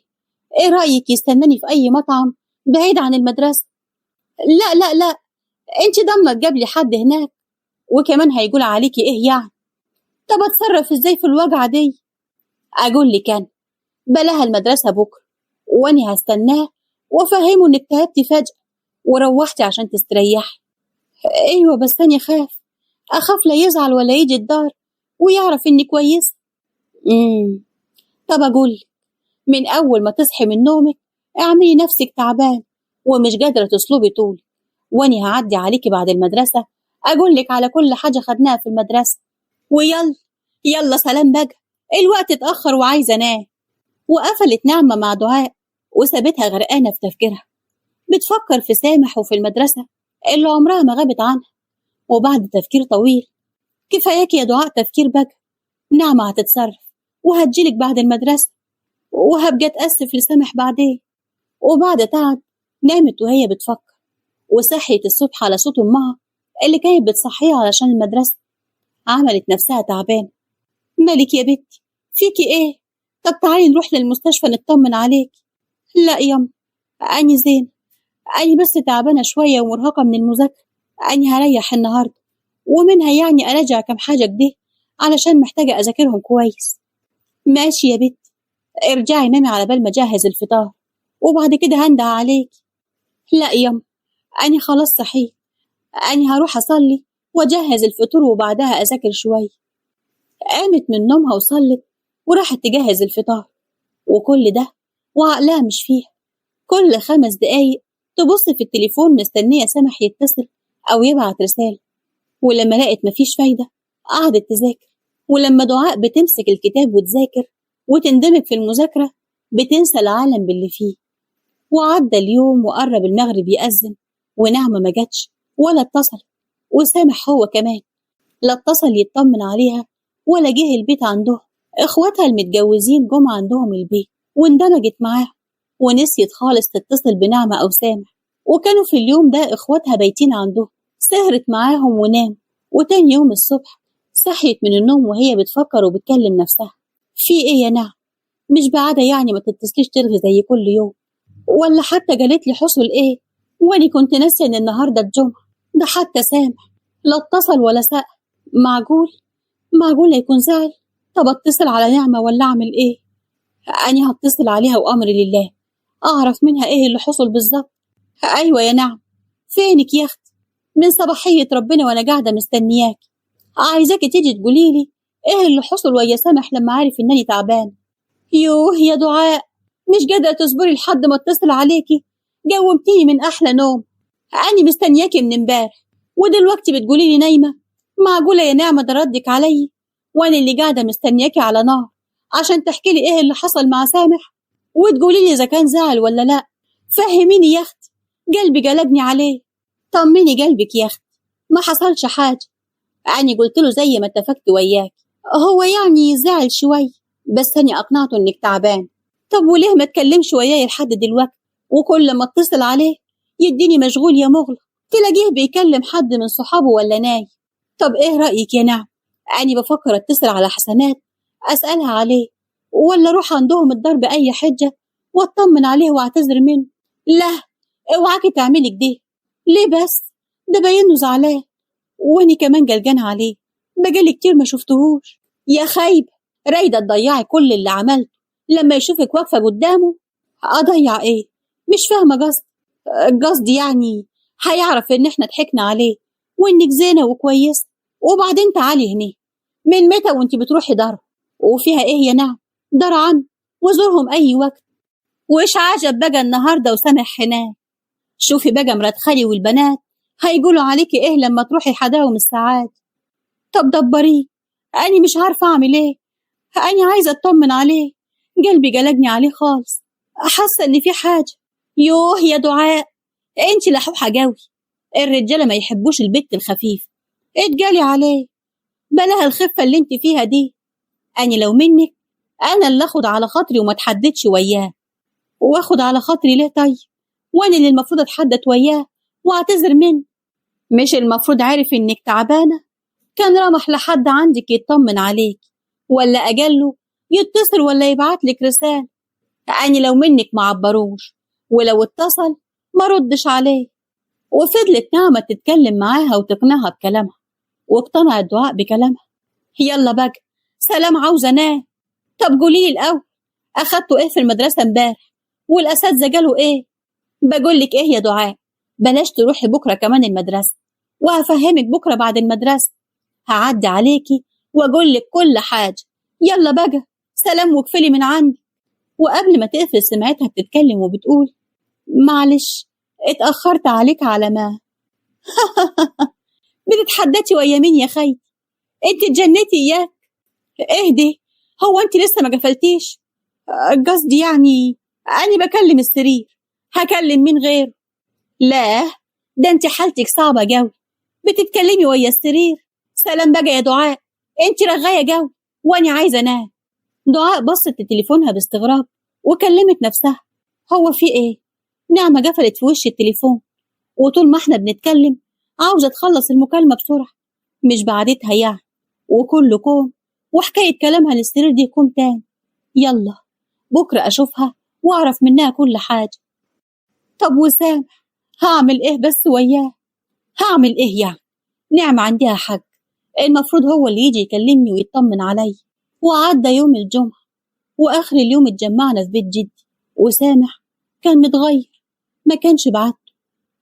ايه رأيك يستناني في اي مطعم بعيد عن المدرسة؟ لا لا لا، انت ضمك جاب لي حد هناك، وكمان هيقول عليكي ايه يعني؟ طب اتصرف ازاي في الوجعة دي؟ اقول لك انا، بلاها المدرسة بكرة، واني هستناه وافهمه انك تعبتي فجأة وروحتي عشان تستريحي. ايوه بس انا اخاف لا يزعل ولا يجي الدار ويعرف اني كويس. طب اقول، من اول ما تصحي من نومك اعملي نفسك تعبان ومش قادرة تصلبي طول، واني هعدي عليكي بعد المدرسة اقول لك على كل حاجة خدناها في المدرسة. ويلا، يلا سلام بقى، الوقت اتأخر وعايزة انام. وقفلت نعمة مع دعاء وسابتها غرقانة في تفكيرها، بتفكر في سامح وفي المدرسة اللي عمرها ما غابت عنها. وبعد تفكير طويل، كفاياك يا دعاء تفكير بقى، نعمة هتتصرف وهتجيلك بعد المدرسة، وهبقى اتأسف لسامح بعدين. وبعد تعب نامت وهي بتفكر، وصحيت الصبح على صوت أمها اللي كانت بتصحيها علشان المدرسة. عملت نفسها تعبانة. مالك يا بنتي، فيكي ايه؟ طب تعالي نروح للمستشفى نطمن عليك. لا يما، أني زين، أني بس تعبانة شوية ومرهقة من المذاكرة، أني هريح النهاردة، ومنها يعني أراجع كم حاجة كده علشان محتاجة أذاكرهم كويس. ماشي يا بنت، ارجعي نامي على بال ما أجهز الفطار، وبعد كده هنده عليك. لا يما، أني خلاص صحيت، أني هروح أصلي وأجهز الفطور وبعدها أذاكر شوية. قامت من نومها وصلت وراحت تجهز الفطار، وكل ده وعقلها مش فيها. كل 5 دقايق تبص في التليفون مستنية سامح يتصل أو يبعت رسالة، ولما لقت مفيش فايدة قعدت تذاكر. ولما دعاء بتمسك الكتاب وتذاكر وتندمج في المذاكرة بتنسى العالم باللي فيه. وعدى اليوم وقرب المغرب يأذن، ونعمة ما جاتش ولا اتصل، وسامح هو كمان لا اتصل يطمن عليها ولا جه البيت عندهم. اخواتها المتجوزين جم عندهم البيت واندمجت معاهم، ونسيت خالص تتصل بنعمة أو سامح. وكانوا في اليوم ده اخواتها بايتين عندهم، سهرت معاهم ونام. وتاني يوم الصبح صحيت من النوم وهي بتفكر وبتكلم نفسها. في ايه يا نعم؟ مش بعادة يعني ما تتصليش ترغي زي كل يوم؟ ولا حتى قالت لي حصل ايه واني كنت ناسية ان النهاردة الجمعة؟ ده حتى سامح لا اتصل ولا سأل. معقول؟ معقول يكون زعل؟ طب اتصل على نعمة ولا اعمل ايه؟ اني هتصل عليها وامري لله، اعرف منها ايه اللي حصل بالظبط. أيوة يا نعم. فينك يا أختي؟ من صباحية ربنا وأنا قاعدة مستنياك، عايزاكي تيجي تقوليلي إيه اللي حصل ويا سامح لما عارف إنني تعبان. يوه يا دعاء، مش قادرة تصبري لحد ما اتصل عليكي؟ جومتيني من أحلى نوم. أنا مستنياكي من امبارح ودلوقتي بتقوليلي نايمة؟ معقولة يا نعمة ده ردك علي؟ وأنا اللي قاعدة مستنياكي على نار عشان تحكيلي إيه اللي حصل مع سامح وتقوليلي إذا كان زعل ولا لأ. فهميني يا أختي، قلبي قلبني عليه. طمني قلبك يا أختي، ما حصلش حاجة. أنا قلت له زي ما اتفقت وياك، هو يعني زعل شوي بس أنا أقنعته إنك تعبان. طب وليه ما تكلمش وياي لحد دلوقتي؟ وكل ما اتصل عليه يديني مشغول يا مغلق، تلاقيه بيكلم حد من صحابه ولا ناي. طب إيه رأيك يا نعم؟ أنا بفكر اتصل على حسنات أسألها عليه، ولا أروح عندهم الدار بأي حجة واطمن عليه واعتذر منه. لا، اوعاكي تعملي كده. ليه بس؟ ده باينه زعلان واني كمان قلقانة عليه، بقالي كتير ما شفتهوش. يا خايبة، رايدة تضيعي كل اللي عملته لما يشوفك واقفة قدامه. أضيع إيه؟ مش فاهمة قصدي يعني هيعرف إن إحنا ضحكنا عليه وإنك زينة وكويسة. وبعدين تعالي هنا، من متى وإنتي بتروحي دار؟ وفيها إيه يا نعم؟ دار عم وزورهم أي وقت. وإيش عجب بقى النهاردة وسامح هناك؟ شوفي بقى مرات خالي والبنات هيقولوا عليكي إيه لما تروحي حداهم الساعات. طب دبريه، أنا مش عارفة أعمل إيه. أنا عايزة أطمن عليه، قلبي قلقني عليه خالص، حاسة إن في حاجة. يوه يا دعاء، أنت لحوحة قوي. الرجالة ما يحبوش البت الخفيف، اتجالي عليه، بلاها الخفة اللي انت فيها دي. أنا لو منك أنا اللي أخد على خاطري وما تحددش وياه. وأخد على خاطري ليه طيب؟ وأنا اللي المفروض أتحدد وياه وأعتذر منه. مش المفروض عارف إنك تعبانة؟ كان رمح لحد عندك يطمن عليك، ولا أجله يتصل ولا يبعتلك رسالة. أنا لو منك ما عبروش، ولو اتصل ما ردش عليه. وفضلت نعمة تتكلم معاها وتقنعها بكلامها، واقتنع الدعاء بكلامها. يلا بقى سلام، عاوزة انام. طب قولي الأول، أخدتوا إيه في المدرسة امبارح؟ والأساتذة قالوا إيه؟ بقولك إيه يا دعاء، بلاش تروحي بكرة كمان المدرسة، وهفهمك بكرة بعد المدرسة. هعدي عليكي وأقولك كل حاجة. يلا بقى سلام واقفلي من عندي. وقبل ما تقفل سمعتها بتتكلم وبتقول: معلش اتأخرت عليك على ما بتتحدتي ويا مين يا خي؟ انت اتجنتي اياك؟ اهدي، هو انت لسه ما قفلتيش؟ قصدي يعني أنا بكلم السرير، هكلم مين غيره؟ لا، ده انت حالتك صعبة جوي، بتتكلمي ويا السرير. سلام بقى يا دعاء، انت رغاية جوي وانا عايزة انام. دعاء بصت لتليفونها باستغراب وكلمت نفسها: هو في ايه؟ نعمة قفلت في وش التليفون، وطول ما احنا بنتكلم عاوزة تخلص المكالمة بسرعة، مش بعدتها يعني. وكل كوم وحكاية كلامها للسرير دي كوم تاني. يلا بكرة أشوفها وأعرف منها كل حاجة. طب وسامح هعمل إيه بس وياه؟ هعمل إيه يعني؟ نعمة عندها حق، المفروض هو اللي يجي يكلمني ويطمن علي. وعدى يوم الجمعة، وآخر اليوم اتجمعنا في بيت جدي، وسامح كان متغير، ما كانش بعته،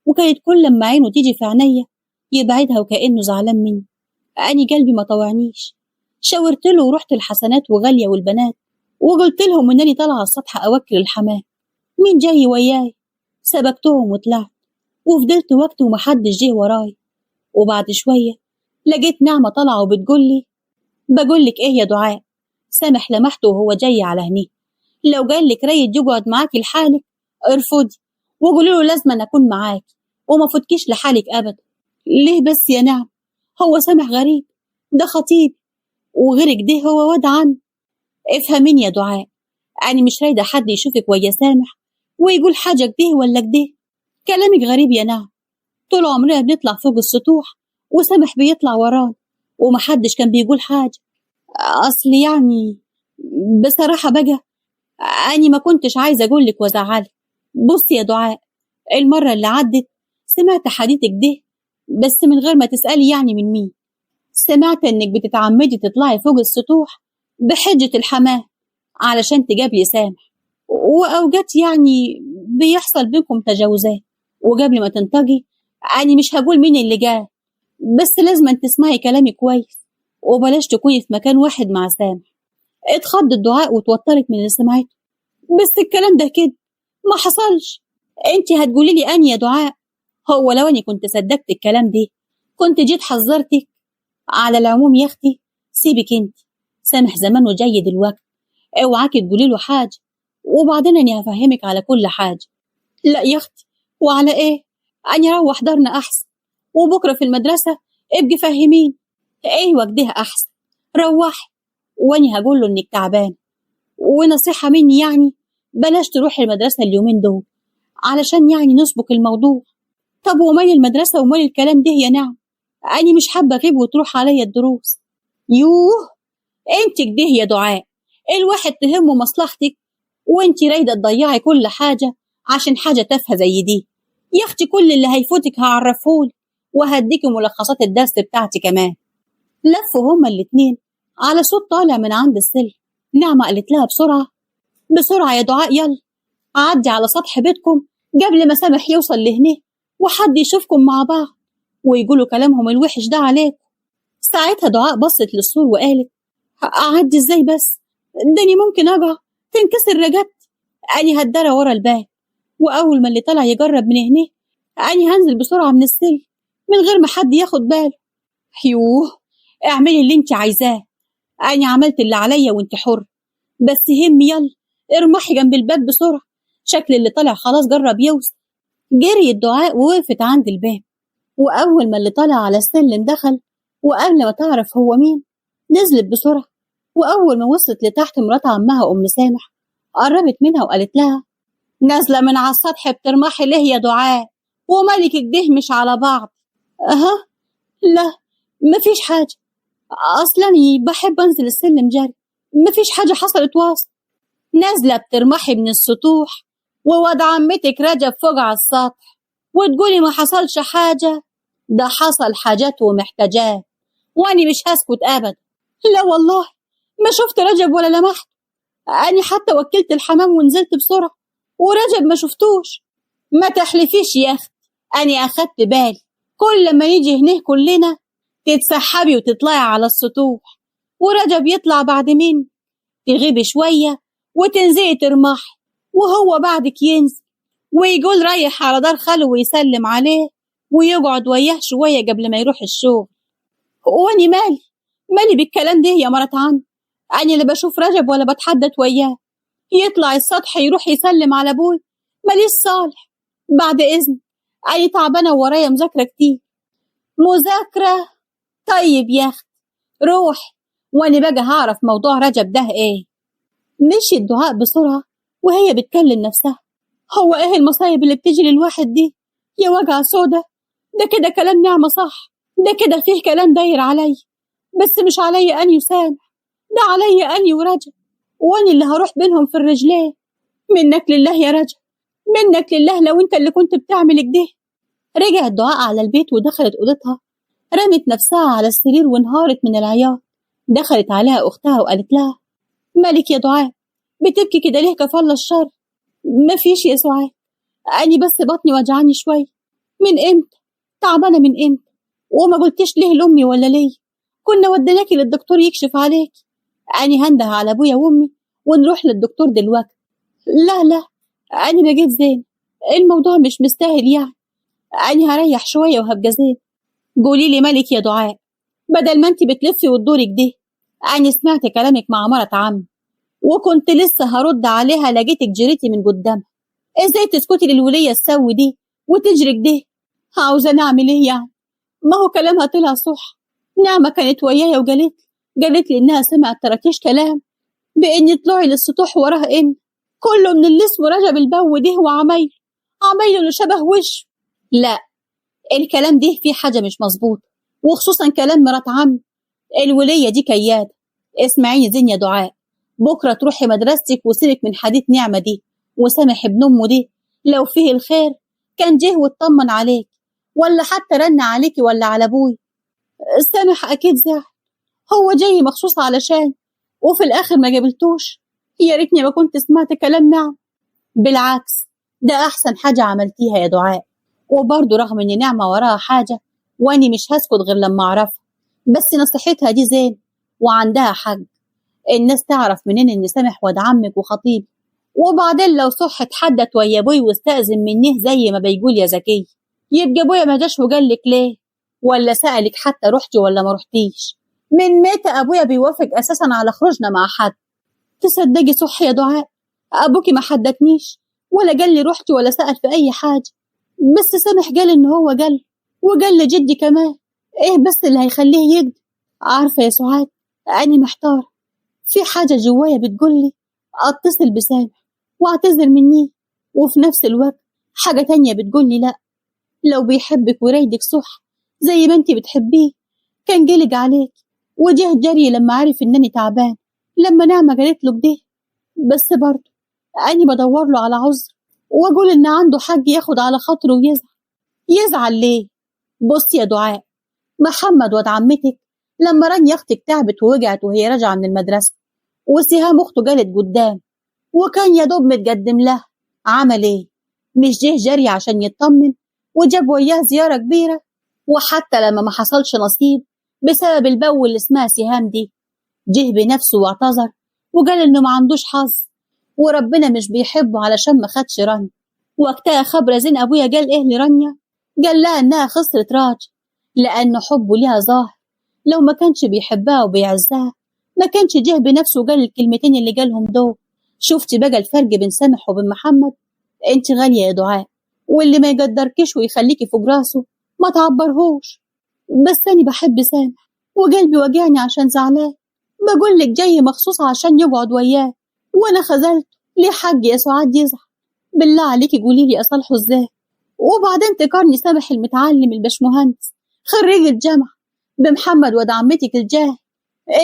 وكانت كل لما عينه تيجي في عينيا يبعدها وكأنه زعلان مني. أني قلبي ما طوعنيش، شاورت له ورحت الحسنات وغالية والبنات، وقلت لهم إنني طالعة السطح أوكل الحمام، مين جاي وياي؟ سبقتهم وطلعت، وفضلت وقت ومحدش جه وراي. وبعد شوية لقيت نعمة طالعة وبتقول لي: بقولك إيه يا دعاء، سامح لمحته وهو جاي على هنيه، لو قالك رايد يقعد معاكي لحالك ارفضي، وقولي له لازم أنا أكون معاكي وما فوتكيش لحالك أبدا. ليه بس يا نعم؟ هو سامح غريب، ده خطيب، وغيرك ده هو واد عم. افهميني يا دعاء، أنا مش رايدة حد يشوفك ويا سامح ويقول حاجة كده ولا كده. كلامك غريب يا نعم، طول عمرنا بنطلع فوق السطوح وسامح بيطلع ورانا ومحدش كان بيقول حاجة. أصل يعني بصراحة بقى أنا ما كنتش عايزة أقولك وأزعلك. بصي يا دعاء، المرة اللي عدت سمعت حديثك ده بس من غير ما تسألي يعني من مين. سمعت إنك بتتعمدي تطلعي فوق السطوح بحجة الحماة علشان تجابلي سامح، وأوقات يعني بيحصل بينكم تجاوزات، وقبل ما تنطقي أنا مش هقول مين اللي جه، بس لازم أن تسمعي كلامي كويس وبلاش تكوني في مكان واحد مع سامح. اتخضت دعاء وتوترت من اللي سمعته. بس الكلام ده كده ما حصلش. انت هتقولي لي أني يا دعاء؟ هو لو أني كنت صدقت الكلام ده كنت جيت حذرتك. على العموم يا أختي سيبك انت، سامح زمانه جاي دلوقتي، اوعاكي تقولي له حاجة وبعدين أني هفهمك على كل حاجة. لا يا أختي، وعلى إيه؟ أني روح دارنا أحسن، وبكرة في المدرسة ابقي فهمين. أيوة كده أحسن، روحي وأني هقول له إنك تعبان. ونصيحة مني يعني بلاش تروحي المدرسة اليومين دول علشان يعني نسبق الموضوع. طب ومال المدرسة ومال الكلام ده يا نعم؟ أنا مش حابة أغيب وتروح عليا الدروس. يوه، أنت كده يا دعاء الواحد تهمه مصلحتك وأنت رايدة تضيعي كل حاجة عشان حاجة تافهة زي دي. يا أختي كل اللي هيفوتك هعرفهولك وهديكي ملخصات الدرس بتاعتي كمان. لفوا هما الاتنين على صوت طالع من عند السلم. نعمة قالت لها بسرعة بسرعة يا دعاء، يلا عدي على سطح بيتكم قبل ما سامح يوصل لهنا وحد يشوفكم مع بعض ويقولوا كلامهم الوحش ده عليكم. ساعتها دعاء بصت للسور وقالت أعدي ازاي بس؟ داني ممكن أقع تنكسر رجبتي. أني هتدرى ورا الباب، وأول ما اللي طلع يجرب من هنا أني هنزل بسرعة من السلم من غير ما حد ياخد باله. يوه، اعملي اللي انت عايزاه، أني عملت اللي عليا وانت حر. بس همي يلا ارمحي جنب الباب بسرعة، شكل اللي طلع خلاص جرب يوصل. جري الدعاء ووقفت عند الباب، وأول ما اللي طلع على السلم دخل وقبل ما تعرف هو مين نزلت بسرعة. وأول ما وصلت لتحت مرات عمها أم سامح قربت منها وقالت لها نازلة من على السطح بترمحي ليه يا دعاء؟ ومالك كده مش على بعض؟ أها، لا مفيش حاجة، أصلا بحب أنزل السلم جري، مفيش حاجة حصلت واصل. نازلة بترمحي من السطوح وواد عمتك رجب فوق على السطح وتقولي ما حصلش حاجة؟ ده حصل حاجات ومحتاجات وأني مش هسكت أبدا. لا والله ما شفت رجب ولا لمحت، أني حتى وكلت الحمام ونزلت بسرعة ورجب ما شفتوش. ما تحلفيش يا أخت، أني أخدت بالي كل ما نيجي هنيه كلنا تتسحبي وتطلعي على السطوح ورجب يطلع بعد مين، تغيبي شوية وتنزلي ترمحي وهو بعدك ينزل ويقول رايح على دار خاله ويسلم عليه ويقعد وياه شوية قبل ما يروح الشغل. واني مالي بالكلام ده يا مرات عم؟ أنا اللي بشوف رجب ولا بتحدث وياه يطلع السطح يروح يسلم على أبوي ماليش صالح. بعد إذن أنا تعبانة ورايا مذاكرة كتير. مذاكرة؟ طيب يا أخت روح وأنا بقى هعرف موضوع رجب ده إيه. مشيت دعاء بسرعة وهي بتكلم نفسها هو إيه المصايب اللي بتجي للواحد دي يا وجع سودا؟ ده كده كلام نعمة صح، ده كده فيه كلام داير علي، بس مش علي أني وسامح، ده علي أني ورجب وأني اللي هروح بينهم في الرجلين. منك لله يا رجب، منك لله لو أنت اللي كنت بتعمل كده. رجعت دعاء على البيت ودخلت أوضتها، رمت نفسها على السرير وانهارت من العياط. دخلت عليها أختها وقالت لها مالك يا دعاء بتبكي كده ليه كفالة الشر؟ مفيش يا سعاد، أني بس بطني وجعاني شوية. من إمتى؟ تعبانة من إمتى؟ وما قلتيش ليه لأمي ولا ليه؟ كنا وديناكي للدكتور يكشف عليك. أني هنده على أبويا وأمي ونروح للدكتور دلوقتي. لا أني بقيت زين، الموضوع مش مستاهل يعني، أني هريح شوية وهبقى زين. قولي لي مالك يا دعاء بدل ما انت بتلفي وتدوري كده؟ أني سمعت كلامك مع مرات عم وكنت لسه هرد عليها لقيتك جريتي من قدامها. ازاي تسكتي للولية السو دي وتجري كده؟ عاوزة نعمل ايه يعني؟ ما هو كلامها طلع صح. نعمة كانت ويايا قالت لي انها سمعت تراكيش كلام بان طلوعي للسطوح وراه ان كله من اللي اسمه رجب البو ده وعمايله اللي شبه وش. لا، الكلام ده فيه حاجة مش مظبوط، وخصوصا كلام مرات عم. الولية دي كيادة. اسمعيني زين يا دعاء، بكرة تروحي مدرستك وسيبك من حديث نعمة دي وسامح ابن أمه دي، لو فيه الخير كان جه واطمن عليك ولا حتى رن عليكي ولا على أبوي. سامح أكيد زعل، هو جاي مخصوص علشان وفي الآخر ما قابلتوش. يا ريتني ما كنت سمعت كلام نعم. بالعكس ده أحسن حاجة عملتيها يا دعاء، وبرضه رغم إن نعمة وراها حاجة وأني مش هسكت غير لما أعرفها. بس نصيحتها دي زين وعندها حق. الناس تعرف منين إن سامح واد عمك وخطيب؟ وبعدين لو صح اتحدت ويا ابوي واستأذن منيه زي ما بيقول يا زكي، يبقى ابويا ما جاش وقال لك ليه؟ ولا سألك حتى رحتي ولا ما رحتيش؟ من متى ابويا بيوافق اساسا على خروجنا مع حد؟ تصدقي صح يا دعاء، ابوكي ما حدتنيش ولا قال لي رحتي ولا سأل في اي حاجه. بس سامح قال ان هو قال، وقال لجدي كمان. ايه بس اللي هيخليه يكذب؟ عارفه يا سعاد، اني محتار. في حاجه جوايا بتقولي اتصل بسامح واعتذر مني، وفي نفس الوقت حاجه تانية بتقولي لا، لو بيحبك ورايدك صح زي ما انتي بتحبيه كان جلج عليك وجه جري لما عرف انني تعبان، لما نعمة قالت له كده. بس برضه اني بدور له على عذر واقول ان عنده حق ياخد على خاطره ويزعل. يزعل ليه؟ بصي يا دعاء، محمد واد عمتك لما رانيا اختك تعبت ووجعت وهي راجعه من المدرسه وسهام اخته جالت قدام وكان يا دوب متقدم لها، عمل ايه؟ مش جه جري عشان يطمن وجاب وياه زياره كبيره؟ وحتى لما ما حصلش نصيب بسبب البو اللي اسمها سهام دي، جه بنفسه واعتذر وقال انه ما عندوش حظ وربنا مش بيحبه علشان ما خدش رانيا. وقتها خبر زين ابويا قال ايه لرانيا؟ قال لها انها خسرت راجل لانه حبه ليها ظاهر، لو ما كانش بيحبها وبيعزها ما كانش جه بنفسه وقال الكلمتين اللي قالهم دول. شفتي بقى الفرق بين سامح وبين محمد؟ انت غاليه يا دعاء، واللي ما يقدركش ويخليكي فوق راسه ما تعبرهوش. بس أنا بحب سامح وقلبي وجعني عشان زعلان، بقول لك جاي مخصوص عشان يقعد وياه وأنا خذلته. ليه حق يا سعاد يزعل؟ بالله عليكي قولي لي أصالحه إزاي؟ وبعدين تقارني سامح المتعلم البشمهندس خريج الجامعة بمحمد واد عمتك الجاهل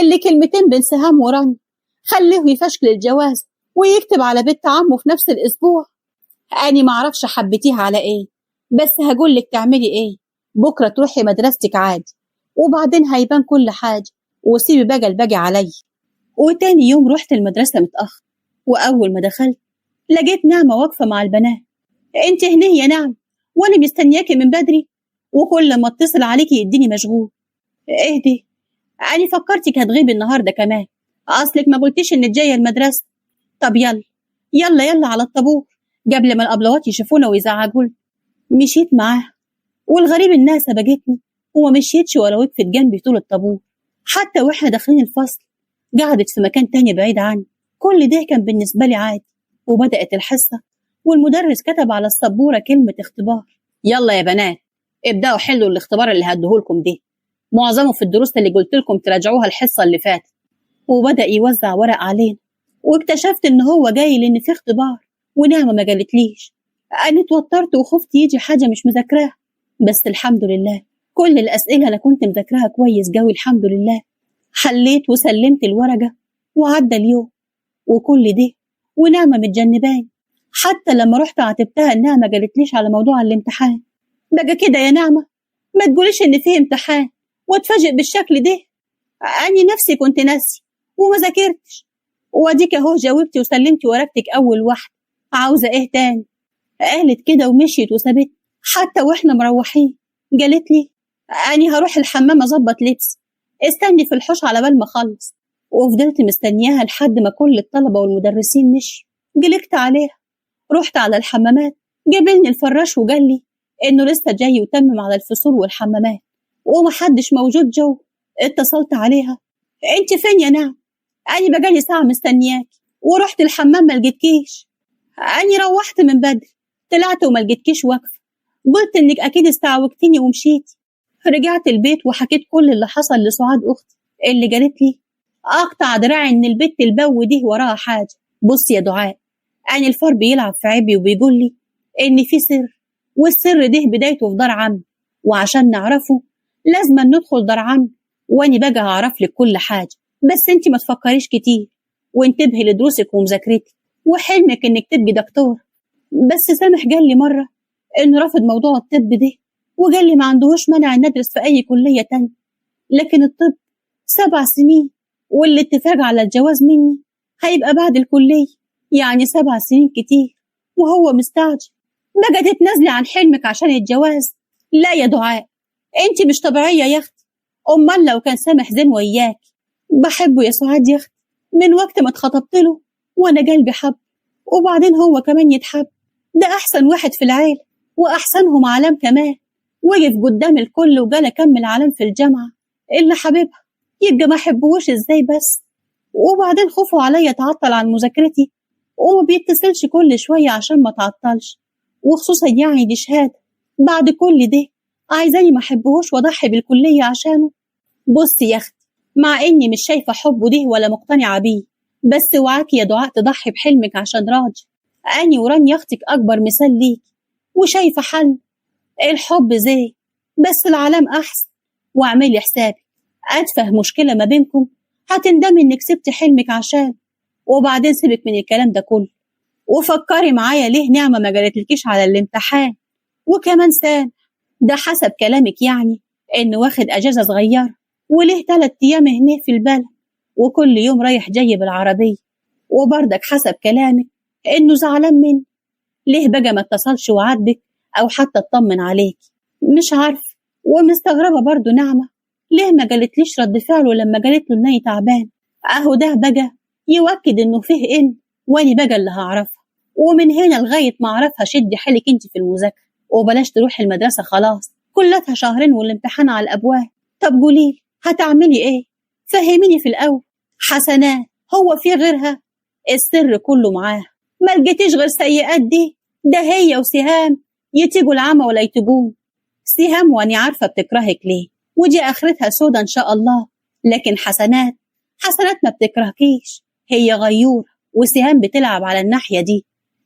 اللي كلمتين بين سهام ورانيا خليه يفشكل الجواز ويكتب على بنت عمه في نفس الأسبوع. أنا معرفش حبيتيها على إيه، بس هقولك تعملي إيه. بكرة تروحي مدرستك عادي وبعدين هيبان كل حاجة، وسيبي بقى الباقي علي. وتاني يوم رحت المدرسة متأخر، وأول ما دخلت لقيت نعمة واقفة مع البنات. انت هنا يا نعم وانا مستنياكي من بدري، وكل ما اتصل عليكي يديني مشغول. اهدي، أنا فكرتك هتغيبي النهاردة كمان، أصلك ما قلتيش إنك جاية المدرسة. طب يلا يلا يلا على الطابور قبل ما الأبلوات يشوفونا ويزعجولنا. مشيت معاها، والغريب إنها سبقتني وما مشيتش ولا وقفت جنبي طول الطابور. حتى وإحنا داخلين الفصل قعدت في مكان تاني بعيد عني. كل ده كان بالنسبة لي عادي. وبدأت الحصة والمدرس كتب على السبورة كلمة اختبار. يلا يا بنات ابدأوا حلوا الاختبار اللي هديهولكم ده، معظمه في الدروس اللي قلت لكم تراجعوها الحصة اللي فاتت. وبدأ يوزع ورق علينا، واكتشفت إن هو جاي لأن في اختبار ونعمة ما قالتليش. أنا اتوترت وخفت يجي حاجة مش مذاكراها، بس الحمد لله كل الأسئلة أنا كنت مذاكراها كويس جوي الحمد لله. حليت وسلمت الورقة وعدى اليوم وكل ده ونعمة متجنباني. حتى لما رحت عاتبتها إنها ما قالتليش على موضوع الامتحان. بقى كده يا نعمة ما تقوليش إن فيه امتحان واتفاجئ بالشكل ده. أني نفسي كنت ناسي وما ذاكرتش، واديك اهو جاوبتي وسلمتي ورقتك أول واحدة. عاوزة إيه تاني؟ قالت كده ومشيت وسابت. حتى وإحنا مروحين قالت لي أني هروح الحمام أظبط لبس، استني في الحوش على بال ما أخلص. وفضلت مستنياها لحد ما كل الطلبة والمدرسين مشوا. قلقت عليها، رحت على الحمامات جابلني الفراش وقال لي إنه لسه جاي يتمم على الفصول والحمامات ومحدش موجود جو. اتصلت عليها، انت فين يا نعم؟ أنا بقالي ساعة مستنياك ورحت الحمام ما لقيتكيش. أنا روحت من بدري طلعت وما لقيتكيش واقفة، قلت إنك أكيد استعوجتيني ومشيتي. رجعت البيت وحكيت كل اللي حصل لسعاد أختي اللي قالت لي أقطع دراعي إن البت البو دي وراها حاجة. بص يا دعاء، أنا الفار بيلعب في عيبي وبيقول لي إن في سر، والسر ده بدايته في دار عمي، وعشان نعرفه لازم ندخل دار عمي، وأنا بقى هعرف لك كل حاجة. بس انت ما تفكريش كتير وانتبهي لدروسك ومذاكرتك وحلمك انك تبقي دكتور. بس سامح قال لي مرة انه رافض موضوع الطب ده، وقال لي ما عندهوش مانع ان ندرس في اي كلية تانية، لكن الطب 7 سنين والاتفاق على الجواز مني هيبقى بعد الكلية، يعني 7 سنين كتير وهو مستعجل. بقى تتنازلي عن حلمك عشان الجواز؟ لا يا دعاء، انت مش طبيعية يا اختي. امال لو كان سامح زين وياك؟ بحبه يا سعاد يا اختي، من وقت ما اتخطبت له وانا قلبي حب، وبعدين هو كمان يتحب. ده احسن واحد في العيلة واحسنهم علام كمان، وقف قدام الكل وقال اكمل علام في الجامعة اللي حبيبها، يبقى ما حبوش ازاي بس؟ وبعدين خوفوا عليا اتعطل عن مذاكرتي وما بيتصلش كل شوية عشان ما تعطلش، وخصوصا يعني دي شهادة. بعد كل ده عايزاني ما احبهوش واضحي بالكلية عشانه؟ بصي يا اختي، مع اني مش شايفة حبه ده ولا مقتنعة بيه، بس اوعاكي يا دعاء تضحي بحلمك عشان راجل. اني وراني يا اختك اكبر مثال ليك، وشايفة حل. الحب زي، بس العلام احسن. واعملي حسابك اتفه مشكلة ما بينكم هتندمي انك سبت حلمك عشان. وبعدين سيبك من الكلام ده كله، وفكري معايا ليه نعمة ما جالتلكيش على الامتحان. وكمان سام ده حسب كلامك يعني انه واخد اجازة صغيرة، وليه 3 ايام هنا في البلد، وكل يوم رايح جاي بالعربية. وبرضك حسب كلامك انه زعلان مني، ليه بقى ما اتصلش وعاتبك او حتى اطمن عليك؟ مش عارفة. ومستغربة برضو نعمة ليه ما قالتليش رد فعله لما قالت له اني تعبان. اهو ده بقى يؤكد انه فيه واني بقى اللي هعرفها. ومن هنا لغاية ما اعرفها شدي حيلك انت في المذاكرة، وبلاش تروحي المدرسة خلاص، كلها 2 شهر والامتحان على الابواب. طب قوليلي هتعملي ايه؟ فهميني في الاول. حسنات هو في غيرها؟ السر كله معاها، ما لقيتيش غير سيئات دي؟ ده هي وسهام يتيجوا العمى ولا يتيجون. سهام واني عارفة بتكرهك ليه، ودي اخرتها سودا ان شاء الله. لكن حسنات ما بتكرهكيش، هي غيورة، وسهام بتلعب على الناحية دي.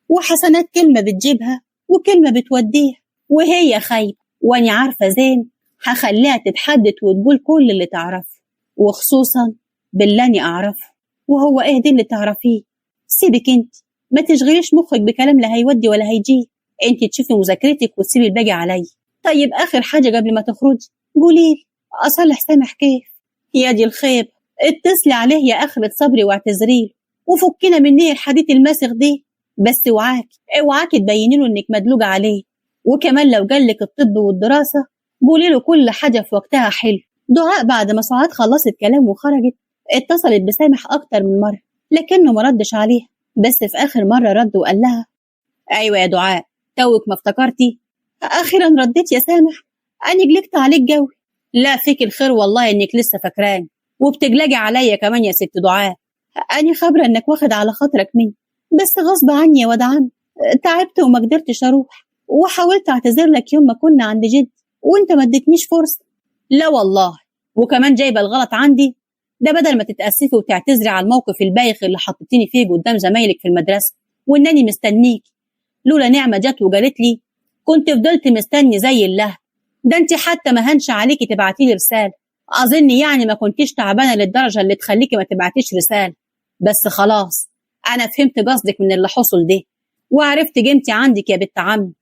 وحسنات كلمة بتجيبها وكلمة بتوديها، وهي خايبة، واني عارفة زين هخليها تتحدث وتقول كل اللي تعرفه، وخصوصا باللي اني اعرفه. وهو ايه دي اللي تعرفيه؟ سيبك انت، ما تشغليش مخك بكلام لا هيودي ولا هيجي. انت تشوفي مذاكرتك وتسيبي الباقي عليا. طيب اخر حاجة قبل ما تخرجي قوليلي اصلح سامح كيف؟ يا دي الخيب، اتصلي عليه يا اخرة صبري واعتذريله، وفكنا مني الحديث الماسخ دي. بس اوعاكي تبيني له انك مدلوجة عليه. وكمان لو جالك الطب والدراسة قولي له كل حاجة في وقتها حلو. دعاء بعد ما سعاد خلصت كلام وخرجت اتصلت بسامح اكتر من مرة، لكنه ما ردش عليها. بس في اخر مرة رد وقال لها ايوه يا دعاء، توك ما افتكرتي؟ اخيرا رديت يا سامح، انا قلقت عليك جوي. لا فيك الخير والله انك لسه فاكراني وبتجلجي عليا كمان يا ست دعاء. أنا خبرة إنك واخد على خاطرك مني، بس غصب عني يا واد عم. تعبت وما قدرتش أروح، وحاولت أعتذر لك يوم ما كنا عند جد وأنت ما اديتنيش فرصة. لا والله، وكمان جايبة الغلط عندي؟ ده بدل ما تتأسفي وتعتذري على الموقف البايخ اللي حطيتيني فيه قدام زمايلك في المدرسة وإنني مستنيك. لولا نعمة جت وقالت لي كنت فضلت مستني زي الله. ده انت حتى ما هنش عليكي تبعتي لي رسالة. أظن يعني ما كنتيش تعبانة للدرجة اللي تخليكي ما تبعتيش رسالة. بس خلاص أنا فهمت قصدك من اللي حصل ده، وعرفت قيمتي عندك يا بنت عمي.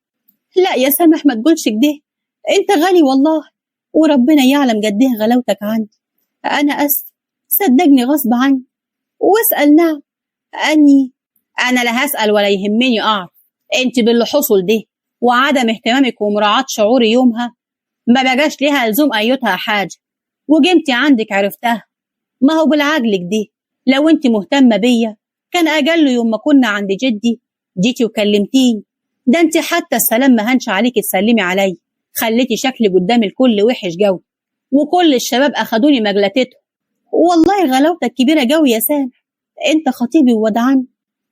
لا يا سامح ما تقولش كده، أنت غالي والله، وربنا يعلم قد إيه غلاوتك عندي. أنا أسف، صدقني غصب عني. واسأل نعم. أنا لا هسأل ولا يهمني أعرف. أنت باللي حصل ده وعدم اهتمامك ومراعاة شعوري يومها ما بقاش ليها لزوم أيتها حاجة، وقيمتي عندك عرفتها. ما هو بالعقلك دي لو انت مهتمة بيا كان أجل يوم ما كنا عند جدي جيتي وكلمتيني. ده انت حتى السلام ما هنش عليكي تسلمي علي، خليتي شكلي قدام الكل وحش جو، وكل الشباب أخدوني مجلتته. والله غلاوتك كبيرة جو يا سامح، انت خطيبي وواد عمي.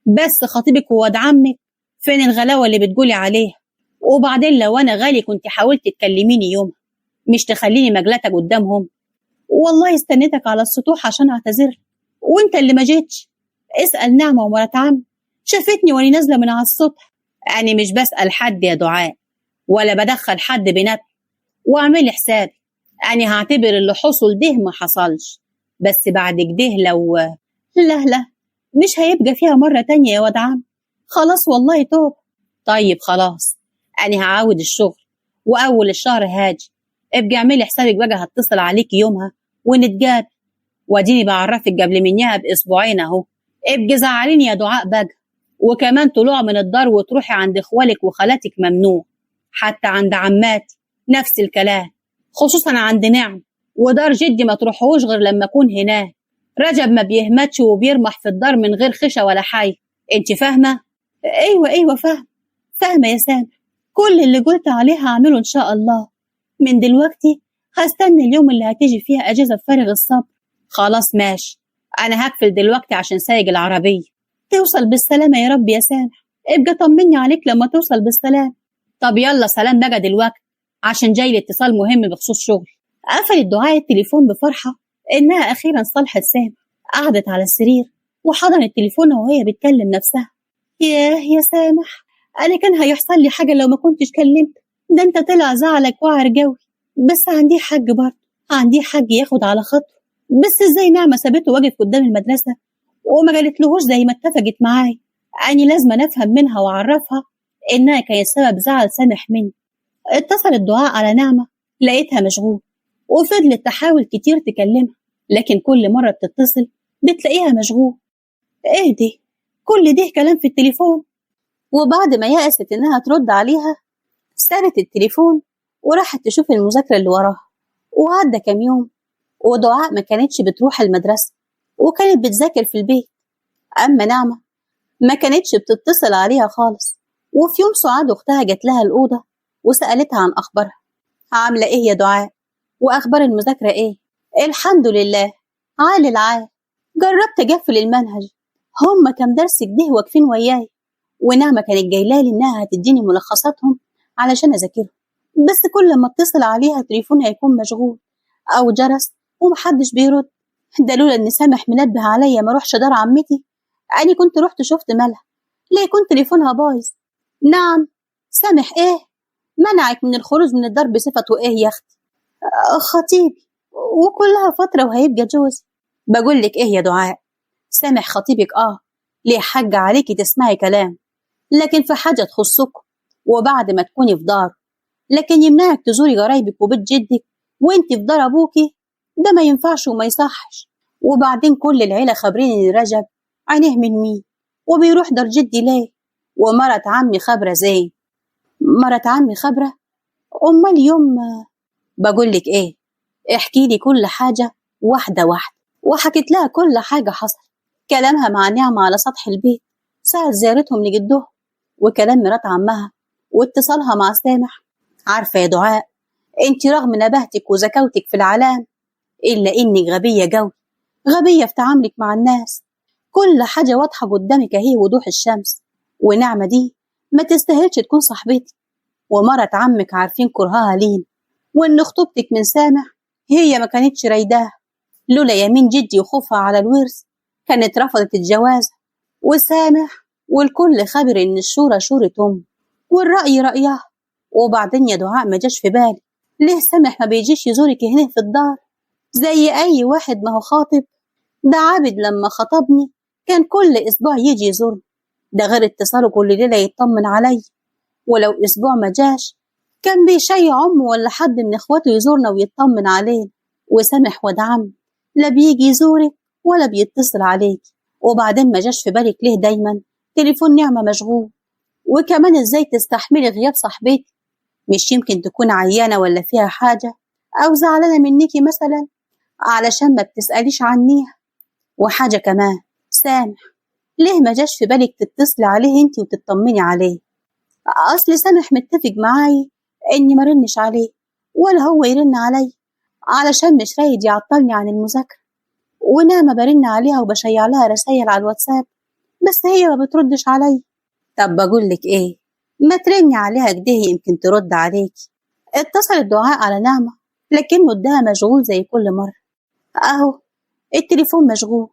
بس خطيبك وواد عمك فين الغلاوة اللي بتقولي عليها؟ وبعدين لو أنا غالي كنت حاولت تكلميني يومها، مش تخليني مجلتك قدامهم. والله استنيتك على السطوح عشان اعتذر وانت اللي ما جيتش. اسأل نعمة ومرات عم، شافتني وانا نازلة من على السطح. انا مش بسأل حد يا دعاء ولا بدخل حد بنفسي. واعملي حسابي انا هعتبر اللي حصل ده ما حصلش، بس بعد كده لو لا مش هيبقى فيها مرة تانية يا واد عم. خلاص والله توب. طيب خلاص انا هعاود الشغل واول الشهر هاجي. ابقي اعملي حسابك بقى هتصل عليكي يومها ونتقابل، واديني بعرفك قبل منها باسبوعين اهو. ابقي زعليني يا دعاء بقى. وكمان طلوع من الدار وتروحي عند اخوالك وخالاتك ممنوع، حتى عند عماتي نفس الكلام، خصوصا عند نعم. ودار جدي ما تروحوش غير لما اكون هناك. رجب ما بيهمتش وبيرمح في الدار من غير خشة ولا حي. انت فاهمة؟ ايوه فاهمة يا سامح. كل اللي قلت عليه هعمله ان شاء الله. من دلوقتي هستنى اليوم اللي هتيجي فيها اجازة بفارغ الصبر. خلاص ماشي، انا هقفل دلوقتي عشان سايق العربية. توصل بالسلامة يا رب يا سامح. ابقى طمني عليك لما توصل بالسلامة. طب يلا سلام بقى دلوقتي، عشان جاي لي اتصال مهم بخصوص شغل. قفلت دعاء التليفون بفرحة إنها أخيرا صالحت سامح. قعدت على السرير وحضنت تليفونها وهي بتكلم نفسها. ياه يا سامح، أنا كان هيحصل لي حاجة لو ما كنتش كلمت. ده أنت طلع زعلك واعر جوي. بس عندي حاج برضه، عندي حاج ياخد على خاطره. بس إزاي نعمة سابته واقف قدام المدرسة وما قالتلهوش زي ما اتفقت معاي؟ أني لازم أفهم منها وأعرفها إنها كانت سبب زعل سامح مني. اتصلت دعاء على نعمة، لقيتها مشغول، وفضلت تحاول كتير تكلمها، لكن كل مرة بتتصل بتلاقيها مشغول. ايه دي؟ كل ده كلام في التليفون؟ وبعد ما يأست انها ترد عليها سابت التليفون وراحت تشوف المذاكرة اللي وراها. وعدى كام يوم ودعاء ما كانتش بتروح المدرسة وكانت بتذاكر في البيت. أما نعمة ما كانتش بتتصل عليها خالص. وفي يوم سعاد أختها جت لها الأوضة وسألتها عن أخبارها. عاملة إيه يا دعاء؟ وأخبار المذاكرة إيه؟ الحمد لله، عال العال. جربت أقفل المنهج، هما كام درس كده واقفين وياي، ونعمة كانت جايلالي إنها هتديني ملخصاتهم علشان أذاكرهم، بس كل ما اتصل عليها تليفونها يكون مشغول أو جرس ومحدش بيرد. ده لولا إن سامح منبه عليا ما أروحش دار عمتي أني كنت رحت شفت مالها، ليه يكون تليفونها بايظ. نعم سامح إيه؟ منعك من الخروج من الدار بصفته إيه يا أختي؟ خطيبي، وكلها فترة وهيبقى جوز. بقول لك إيه يا دعاء، سامح خطيبك ليه حاجة عليكي تسمعي كلام، لكن في حاجة تخصكم وبعد ما تكوني في دار، لكن يمنعك تزوري قرايبك وبيت جدك وانت في دار أبوكي، ده ما ينفعش وما يصحش. وبعدين كل العيلة خابرين إن رجب عينيه من مين وبيروح دار جدي ليه، ومرت عمي خبرة زين. مرت عمي خبرة؟ أمال يوم. بقول لك إيه، احكي لي كل حاجة واحدة واحدة. وحكيت لها كل حاجة حصل، كلامها مع نعمة على سطح البيت ساعة زيارتهم لجدهم، وكلام مرات عمها، واتصالها مع سامح. عارفة يا دعاء، انت رغم نباهتك وذكاوتك في العلام إلا إنك غبية جوي، غبية في تعاملك مع الناس. كل حاجة واضحة قدامك اهي وضوح الشمس. ونعمة دي ما تستاهلش تكون صاحبتي، ومرت عمك عارفين كرهها لين، وإن خطوبتك من سامح هي ما كانتش رايداها، لولا يمين جدي وخوفها على الورث كانت رفضت الجواز. وسامح والكل خبر إن الشورى شورة والرأي رأيها. وبعدين يا دعاء ما جاش في بالي ليه سامح ما بيجيش يزورك هنا في الدار زي أي واحد ما هو خاطب. ده عابد لما خطبني كان كل أسبوع يجي يزورني، ده غير اتصاله كل ليلة يطمن علي. ولو أسبوع ما جاش كان بيشيع أمه ولا حد من إخواته يزورنا ويطمن علينا. وسامح واد عم لا بيجي يزورك ولا بيتصل عليك. وبعدين ما جاش في بالك ليه دايما تليفون نعمة مشغول؟ وكمان ازاي تستحملي غياب صاحبتك؟ مش يمكن تكون عيانة ولا فيها حاجة أو زعلانة منيكي مثلا علشان ما بتسأليش عنيها؟ وحاجة كمان، سامح ليه ما جاش في بالك تتصلي عليه انتي وتطمني عليه؟ أصل سامح متفق معاي إني ما رنش عليه ولا هو يرن علي علشان مش رايد يعطلني عن المذاكرة. ونعمة برن عليها وبشيع لها رسايل على الواتساب بس هي ما بتردش علي. طب بقول لك ايه، ما ترني عليها كده يمكن ترد عليكي. اتصلت دعاء على نعمة لكنه اداها مشغول زي كل مرة. اهو التليفون مشغول.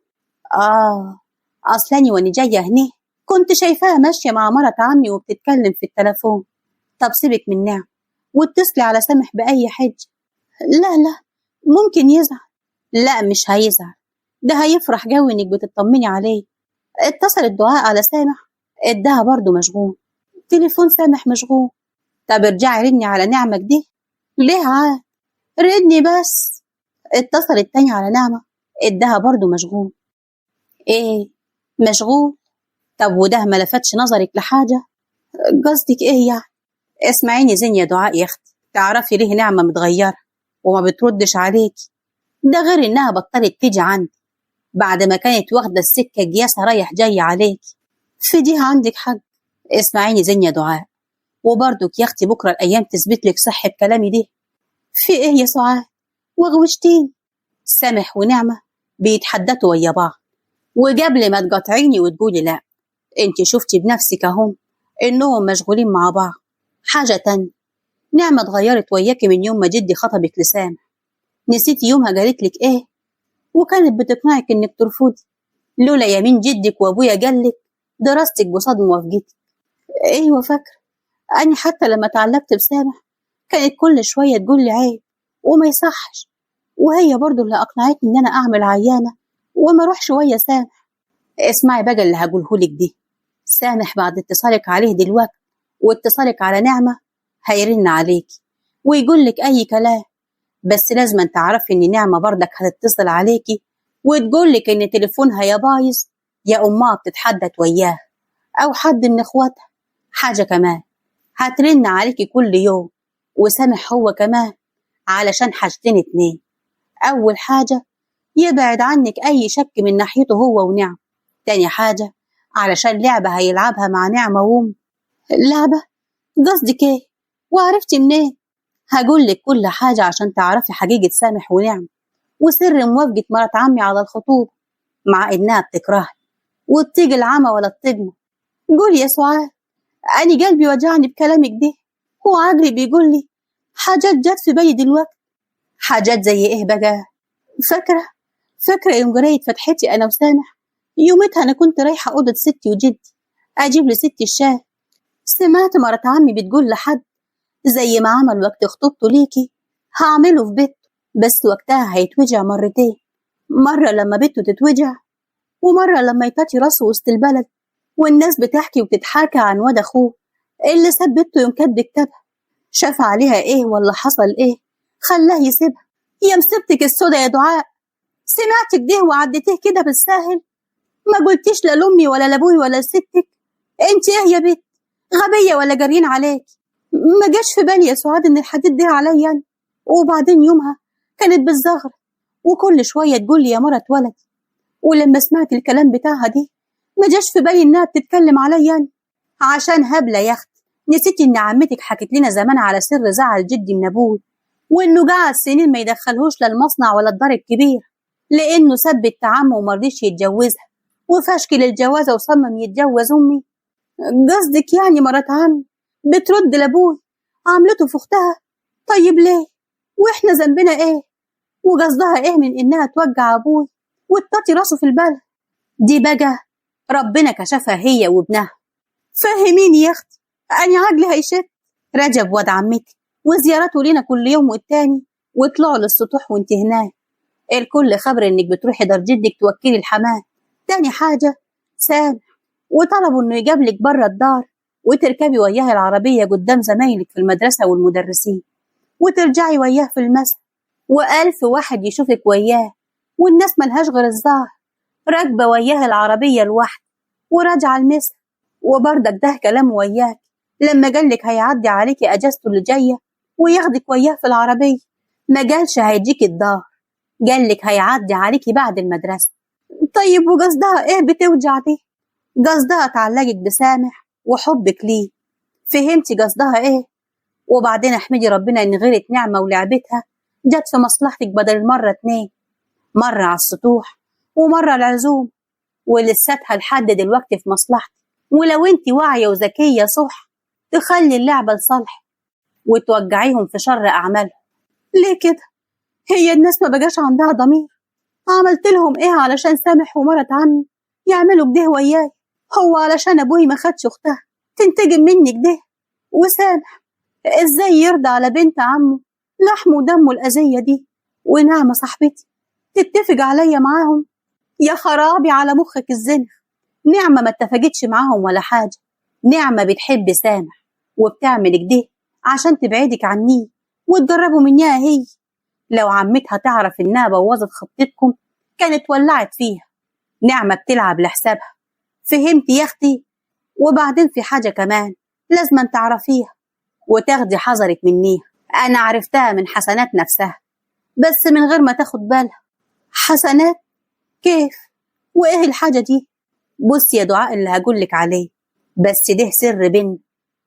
اصلاني وانا جاية هنا كنت شايفاها ماشية مع مرات عمي وبتتكلم في التليفون. طب سيبك من نعمة واتصلي على سامح بأي حجة. لا ممكن يزعل. لا مش هيزعل، ده هيفرح جوي انك بتطمني عليه. اتصلت دعاء على سامح اداها برضه مشغول. تليفون سامح مشغول. طب ارجعي رني على نعمة دي. ليه عاد؟ ردني بس. اتصلت تاني على نعمة اداها برضه مشغول. ايه مشغول؟ طب وده ما لفتش نظرك لحاجة؟ قصدك ايه يعني؟ اسمعيني زين يا دعاء يا اختي، تعرفي ليه نعمة متغيرة وما بتردش عليكي؟ ده غير انها بطلت تيجي عندي بعد ما كانت واخدة السكة جياسة رايح جاي عليكي. في دي عندك حق. اسمعيني زين يا دعاء، وبرضك يا اختي بكرة الأيام تثبت لك صحة كلامي ده. في ايه يا سعاد؟ وغوشتيني. سامح ونعمة بيتحدثوا ويا بعض، وقبل ما تقاطعيني وتقولي لا، انت شفتي بنفسك اهم انهم مشغولين مع بعض. حاجة تانية، نعمة اتغيرت وياكي من يوم ما جدي خطبك لسامح. نسيتي يومها قالت لك ايه؟ وكانت بتقنعك انك ترفضي لولا يمين جدك وابويا قالك دراستك قصاد موافقتك. ايوه فاكرة. أنا حتى لما اتعلقت بسامح كانت كل شوية تقول لي عيب وما يصحش، وهي برضو اللي أقنعتني إن أنا أعمل عيانة وما أروحش ويا سامح. اسمعي بقى اللي هقولهولك دي. سامح بعد اتصالك عليه دلوقتي واتصالك على نعمة هيرن عليكي ويقولك أي كلام، بس لازم تعرفي إن نعمة برضك هتتصل عليكي وتقولك إن تليفونها يا بايظ يا أمها بتتحدث وياه أو حد من إخواتها. حاجة كمان، هترن عليكي كل يوم وسامح هو كمان علشان حاجتين اتنين. أول حاجة يبعد عنك أي شك من ناحيته هو ونعم. تاني حاجة علشان لعبة هيلعبها مع نعمة لعبة؟ قصدك ايه؟ وعرفتي منين؟ هقولك كل حاجة عشان تعرفي حقيقة سامح ونعم وسر موافقة مرات عمي على الخطوبة، مع إنها بتكرهني وبتيجي العمى ولا الطجمة. قولي يا سعاد، أنا قلبي وجعني بكلامك ده وعقلي بيقول لي حاجات جت في بالي دلوقتي. حاجات زي إيه بقى؟ فاكرة يوم قريت فتحتي أنا وسامح، يومتها أنا كنت رايحة أوضة ستي وجدي أجيب لستي الشاي، سمعت مرات عمي بتقول لحد زي ما عمل وقت خطوبته ليكي هعمله في بيته، بس وقتها هيتوجع مرتين، مرة لما بنته تتوجع ومرة لما يطاطي راسه وسط البلد والناس بتحكي وتتحاكى عن واد أخوه اللي ساب بنته يوم كاتب كتابها. شاف عليها إيه ولا حصل إيه خلاه يسيبها. يا مصيبتك السودا يا دعاء، سمعتك ده وعديتيه كده بالساهل، ما قلتيش لا لأمي ولا لأبوي ولا لستك. انت ايه يا بنت، غبية ولا جارين عليك؟ ما جاش في بالي يا سعاد ان الحديد ده عليا. وبعدين يومها كانت بالزغر وكل شوية تقول لي يا مرة ولد، ولما سمعت الكلام بتاعها دي ما جاش في بالي انها بتتكلم عليا. عشان هبلة يا اخت، نسيتي ان عمتك حكت لنا زمان على سر زعل جدي من ابوي وانه قعد سنين ما يدخلهوش لا المصنع ولا الدار الكبير لانه سب التعم ومرضيش يتجوزها وفشكل الجوازة وصمم يتجوز امي. قصدك يعني مرات عم بترد لابوي عملته في اختها؟ طيب ليه؟ واحنا ذنبنا ايه؟ وقصدها ايه من انها توجع ابوي وتطي راسه في البلد؟ دي بقى ربنا كشفها هي وابنها. فهميني يا اختي، أنا عقلي هيشت. رجب واد عمتي وزيارته لينا كل يوم والتاني وطلعوا للسطوح وانت هناك، الكل خبر انك بتروحي دار جدك توكلي الحماه. تاني حاجة سامح وطلبوا انه يجابلك بره الدار وتركبي وياه العربية قدام زمايلك في المدرسة والمدرسين وترجعي وياه في المسا وألف واحد يشوفك وياه والناس ملهاش غير الظاهر، راكبة وياه العربية لوحدك وراجعة المسا. وبرضك ده كلام وياك لما قالك هيعدي عليكي اجازته اللي جايه وياخدك وياه في العربيه، ما قالش هيجيكي الدار، قالك هيعدي عليكي بعد المدرسه. طيب وقصدها ايه بتوجع دي؟ قصدها تعلقك بسامح وحبك ليه. فهمتي قصدها ايه؟ وبعدين احمدي ربنا ان غيرت نعمه ولعبتها جت في مصلحتك بدل المره اتنين، مره على السطوح ومره العزوم، ولساتها لحد دلوقتي في مصلحتك. ولو انت واعية وذكية صح تخلي اللعبة لصالح وتوجعيهم في شر أعمالهم. ليه كده؟ هي الناس ما بقاش عندها ضمير؟ عملت لهم ايه علشان سامح ومرت عني يعملوا كده وياي؟ هو علشان ابوي ما خدش اختها تنتجم مني كده؟ وسامح ازاي يرضى على بنت عمه لحمه ودمه الأذية دي؟ ونعمة صاحبتي تتفق عليا معاهم؟ يا خرابي على مخك الزنخ. نعمة ما اتفقتش معاهم ولا حاجة، نعمة بتحب سامح وبتعمل كده عشان تبعدك عني وتجربوا منها هي. لو عمتها تعرف انها بوظت خطتكم كانت ولعت فيها. نعمة بتلعب لحسابها، فهمت يا اختي؟ وبعدين في حاجة كمان لازم تعرفيها وتاخدي حذرك منيها. انا عرفتها من حسنات نفسها بس من غير ما تاخد بالها. حسنات؟ كيف؟ وايه الحاجة دي؟ بص يا دعاء اللي هقولك عليه، بس ده سر بينا،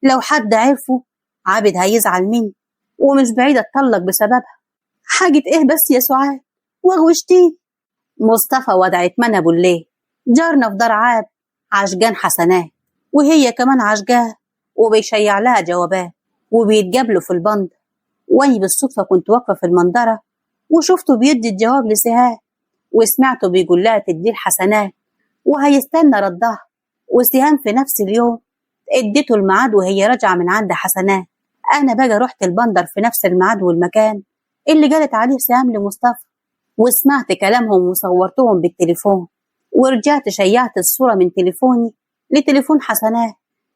لو حد عرفه عابد هيزعل مني ومش بعيد اتطلق بسببها. حاجة ايه بس يا سعاد؟ وغوشتيني. مصطفى ودعت منى ابو الليل جارنا في دار عاب عشجان حسنات، وهي كمان عشجاه وبيشيع لها جوابات وبيتقابلوا في البند. واني بالصدفة كنت واقفة في المنظرة وشفته بيدي الجواب لسهام، وسمعته بيقول لها تديه الحسنات وهيستنى ردها. وسهام في نفس اليوم اديته الميعاد وهي راجعة من عند حسنات. أنا بقى رحت البندر في نفس الميعاد والمكان اللي قالت عليه سهام لمصطفى، وسمعت كلامهم وصورتهم بالتليفون، ورجعت شيعت الصورة من تليفوني لتليفون حسنات،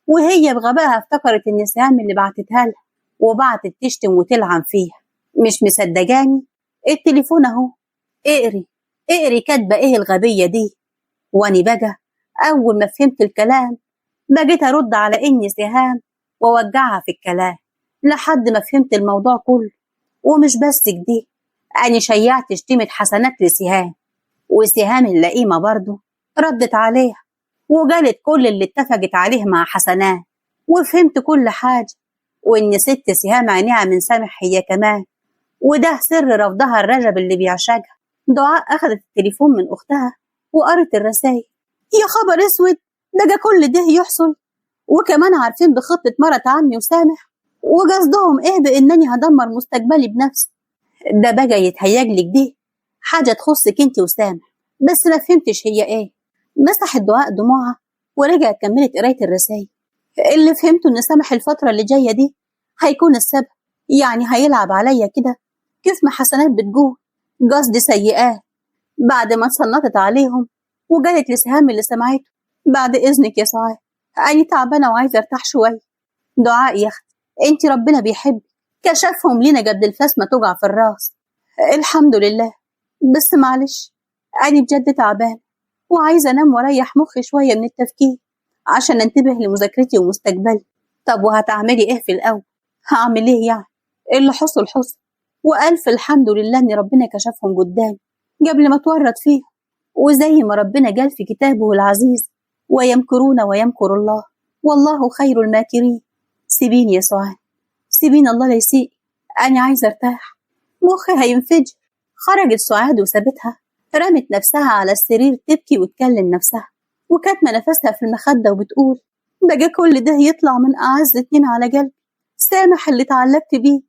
وهي بغبائها افتكرت إن سهام اللي بعتتها لها وبعتت تشتم وتلعن فيها. مش مصدقاني؟ التليفون أهو، اقري اقري كاتبة إيه الغبية دي. واني بقى أول ما فهمت الكلام بقيت أرد على إني سهام وأوجعها في الكلام لحد ما فهمت الموضوع كله. ومش بس كده، أنا شيعت شتيمة حسنات لسهام، وسهام اللئيمة برضه ردت عليها وقالت كل اللي اتفقت عليه مع حسنات، وفهمت كل حاجة، وإن ست سهام عينيها من سامح هي كمان، وده سر رفضها الرجب اللي بيعشقها. دعاء أخذت التليفون من أختها وقرت الرسايل. يا خبر اسود، بقى كل ده يحصل؟ وكمان عارفين بخطة مرة عمي وسامح؟ وقصدهم ايه بانني هدمر مستقبلي بنفسي؟ ده بقى يتهيألك دي حاجة تخصك انت وسامح، بس ما فهمتش هي ايه. مسحت دعاء دموعها ورجعت كملت قراية الرسايل. اللي فهمته ان سامح الفترة اللي جاية دي هيكون السبب، يعني هيلعب عليا كده كيف ما حسنات بتقول قصد سيئات. بعد ما اتصنطت عليهم وقالت لسهام اللي سمعته بعد اذنك يا سعاد أنا تعبانة وعايزة ارتاح شوية. دعاء يا اختي انت ربنا بيحبك، كشفهم لينا قبل الفاس ما توجع في الراس. الحمد لله، بس معلش أنا بجد تعبان وعايزة أنام وأريح مخي شوية من التفكير عشان أنتبه لمذاكرتي ومستقبلي. طب وهتعملي إيه في الأول؟ هعمل إيه يعني؟ اللي حصل حصل، وألف الحمد لله إن ربنا كشفهم قدامي قبل ما اتورط فيه. وزي ما ربنا قال في كتابه العزيز ويمكرون ويمكر الله والله خير الماكرين. سيبيني يا سعاد، سيبيني الله لا يسيء، أنا عايزة أرتاح، مخي هينفجر. خرجت سعاد وسابتها، رمت نفسها على السرير تبكي وتكلم نفسها وكاتمة نفسها في المخدة وبتقول بقى كل ده يطلع من أعز اتنين على قلبي، سامح اللي اتعلقت بيه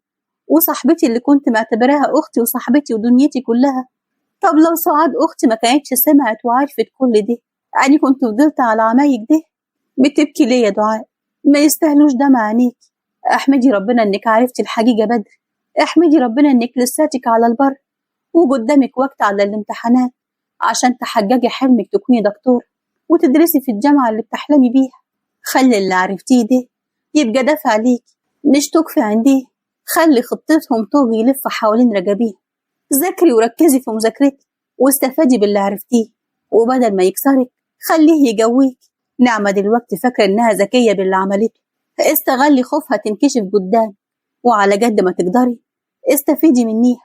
وصاحبتي اللي كنت معتبراها أختي وصاحبتي ودنيتي كلها. طب لو سعاد أختي ما كانتش سمعت وعرفت كل ده أنا كنت فضلت على عمايك ده. بتبكي ليه يا دعاء؟ ما يستاهلوش دمع عينيك. احمدي ربنا انك عرفتي الحقيقة بدري، احمدي ربنا انك لساتك على البر وقدامك وقت على الامتحانات عشان تحققي حلمك تكوني دكتور وتدرسي في الجامعة اللي بتحلمي بيها. خلي اللي عرفتيه ده يبقى دافع ليك مش تكفي عنديه. خلي خطتهم طوق يلف حوالين رجبيه. ذاكري وركزي في مذاكرتك واستفادي باللي عرفتيه، وبدل ما يكسرك خليه يجويك. نعمة دلوقتي فاكرة إنها ذكية باللي عملته، استغلي خوفها تنكشف قدام، وعلى قد ما تقدري استفيدي منيها.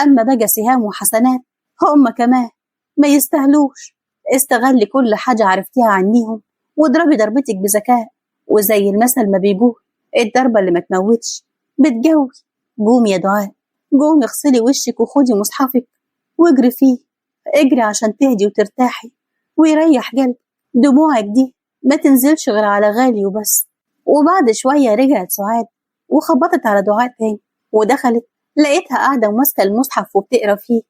أما بقى سهام وحسنات هما كمان ما يستاهلوش. استغلي كل حاجة عرفتيها عنيهم واضربي ضربتك بذكاء، وزي المثل ما بيقول الضربة اللي ما تموتش بتجوي. قومي يا دعاء، قومي اغسلي وشك وخدي مصحفك واجري فيه، اجري عشان تهدي وترتاحي ويريح قلبك. دموعك دي ما تنزلش غير على غالي وبس. وبعد شوية رجعت سعاد وخبطت على دعاء تاني ودخلت، لقيتها قاعدة وماسكة المصحف وبتقرا فيه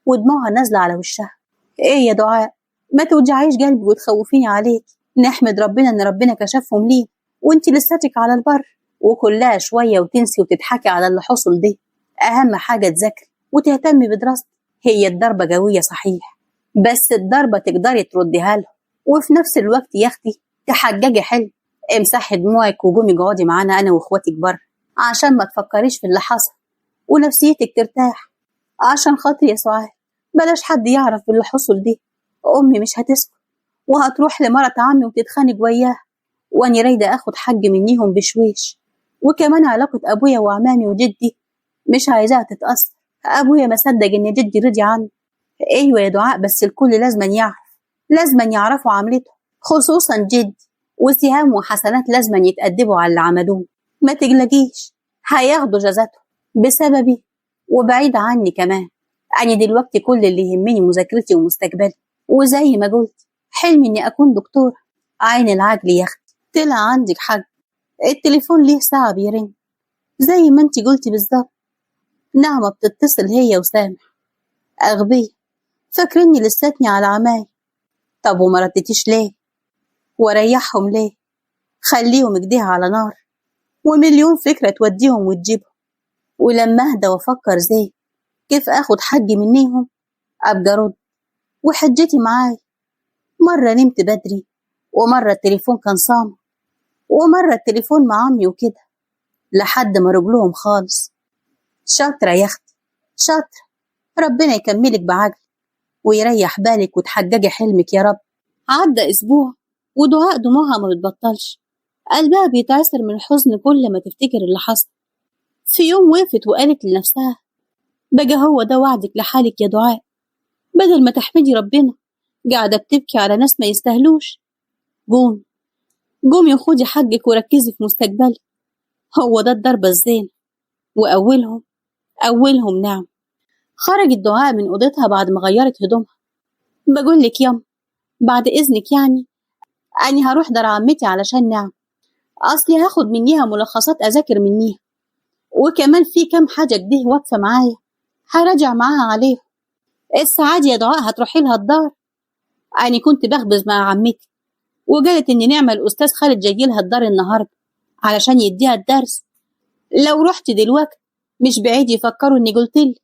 ودموعها نازلة على وشها. ايه يا دعاء، ما توجعيش قلبي وتخوفيني عليك. نحمد ربنا ان ربنا كشفهم ليه وانتي لساتك على البر. وكلها شوية وتنسي وتضحكي على اللي حصل ده. اهم حاجة تذاكري وتهتمي بدراستك. هي الضربة قوية صحيح، بس الضربة تقدري ترديها له، وفي نفس الوقت يا اختي تحققي حلم. امسحي دموعك وقومي اقعدي معانا انا واخواتك بره عشان ما تفكريش في اللي حصل ونفسيتك ترتاح. عشان خاطري يا سعاد بلاش حد يعرف باللي حصل دي، امي مش هتسكت وهتروح لمرات عمي وتتخانق وياها، واني رايدة اخد حق منيهم بشويش. وكمان علاقة ابويا وعمامي وجدي مش عايزاها تتأثر. ابويا ما صدق ان جدي رضي عنه. ايوه يا دعاء، بس الكل لازم يعرفوا عملته، خصوصا جدي. وسهام وحسنات لازم يتأدبوا على اللي عملوه. ما تقلقيش، هياخدوا جزاتهم بسببي وبعيد عني كمان. أنا دلوقتي كل اللي يهمني مذاكرتي ومستقبلي، وزي ما قلت حلمي إني أكون دكتورة. عين العقل يا أختي، طلع عندك حق. التليفون ليه ساعة بيرن زي ما انتي قلتي بالظبط. نعمة بتتصل هي وسامح. أغبية، فاكرني لساتني على عماي. طب وما ردتيش ليه؟ وريحهم ليه؟ خليهم اجديها على نار، ومليون فكرة توديهم وتجيبهم. ولما اهدى وافكر زي كيف اخد حقي منيهم ابقى رد. وحجتي معاي، مرة نمت بدري، ومرة التليفون كان صامت، ومرة التليفون مع عمي وكده، لحد ما رجلهم خالص. شاطرة يا اختي، شاطرة. ربنا يكملك بعقل ويريح بالك وتحققي حلمك يا رب. عدى اسبوع ودعاء دموعها ما بتبطلش، قلبها بيتعسر من الحزن كل ما تفتكر اللي حصل. في يوم وقفت وقالت لنفسها بقى هو ده وعدك لحالك يا دعاء؟ بدل ما تحمدي ربنا قاعدة بتبكي على ناس ما يستاهلوش. قومي خدي حقك وركزي في مستقبلك، هو ده الضربة الزين. وأولهم نعم. خرجت دعاء من أوضتها بعد ما غيرت هدومها. بقول لك ياما، بعد إذنك يعني أني هروح دار عمتي علشان نعم. أصلي هاخد منيها ملخصات أذاكر منيها، وكمان في كام حاجة كده واقفة معايا هراجع معاها عليها. السعادة يا دعاء هتروحي لها الدار؟ أنا كنت بخبز مع عمتي وقالت إن نعمة الأستاذ خالد جاي لها الدار النهاردة علشان يديها الدرس. لو رحت دلوقتي مش بعيد يفكروا إني قلتلك.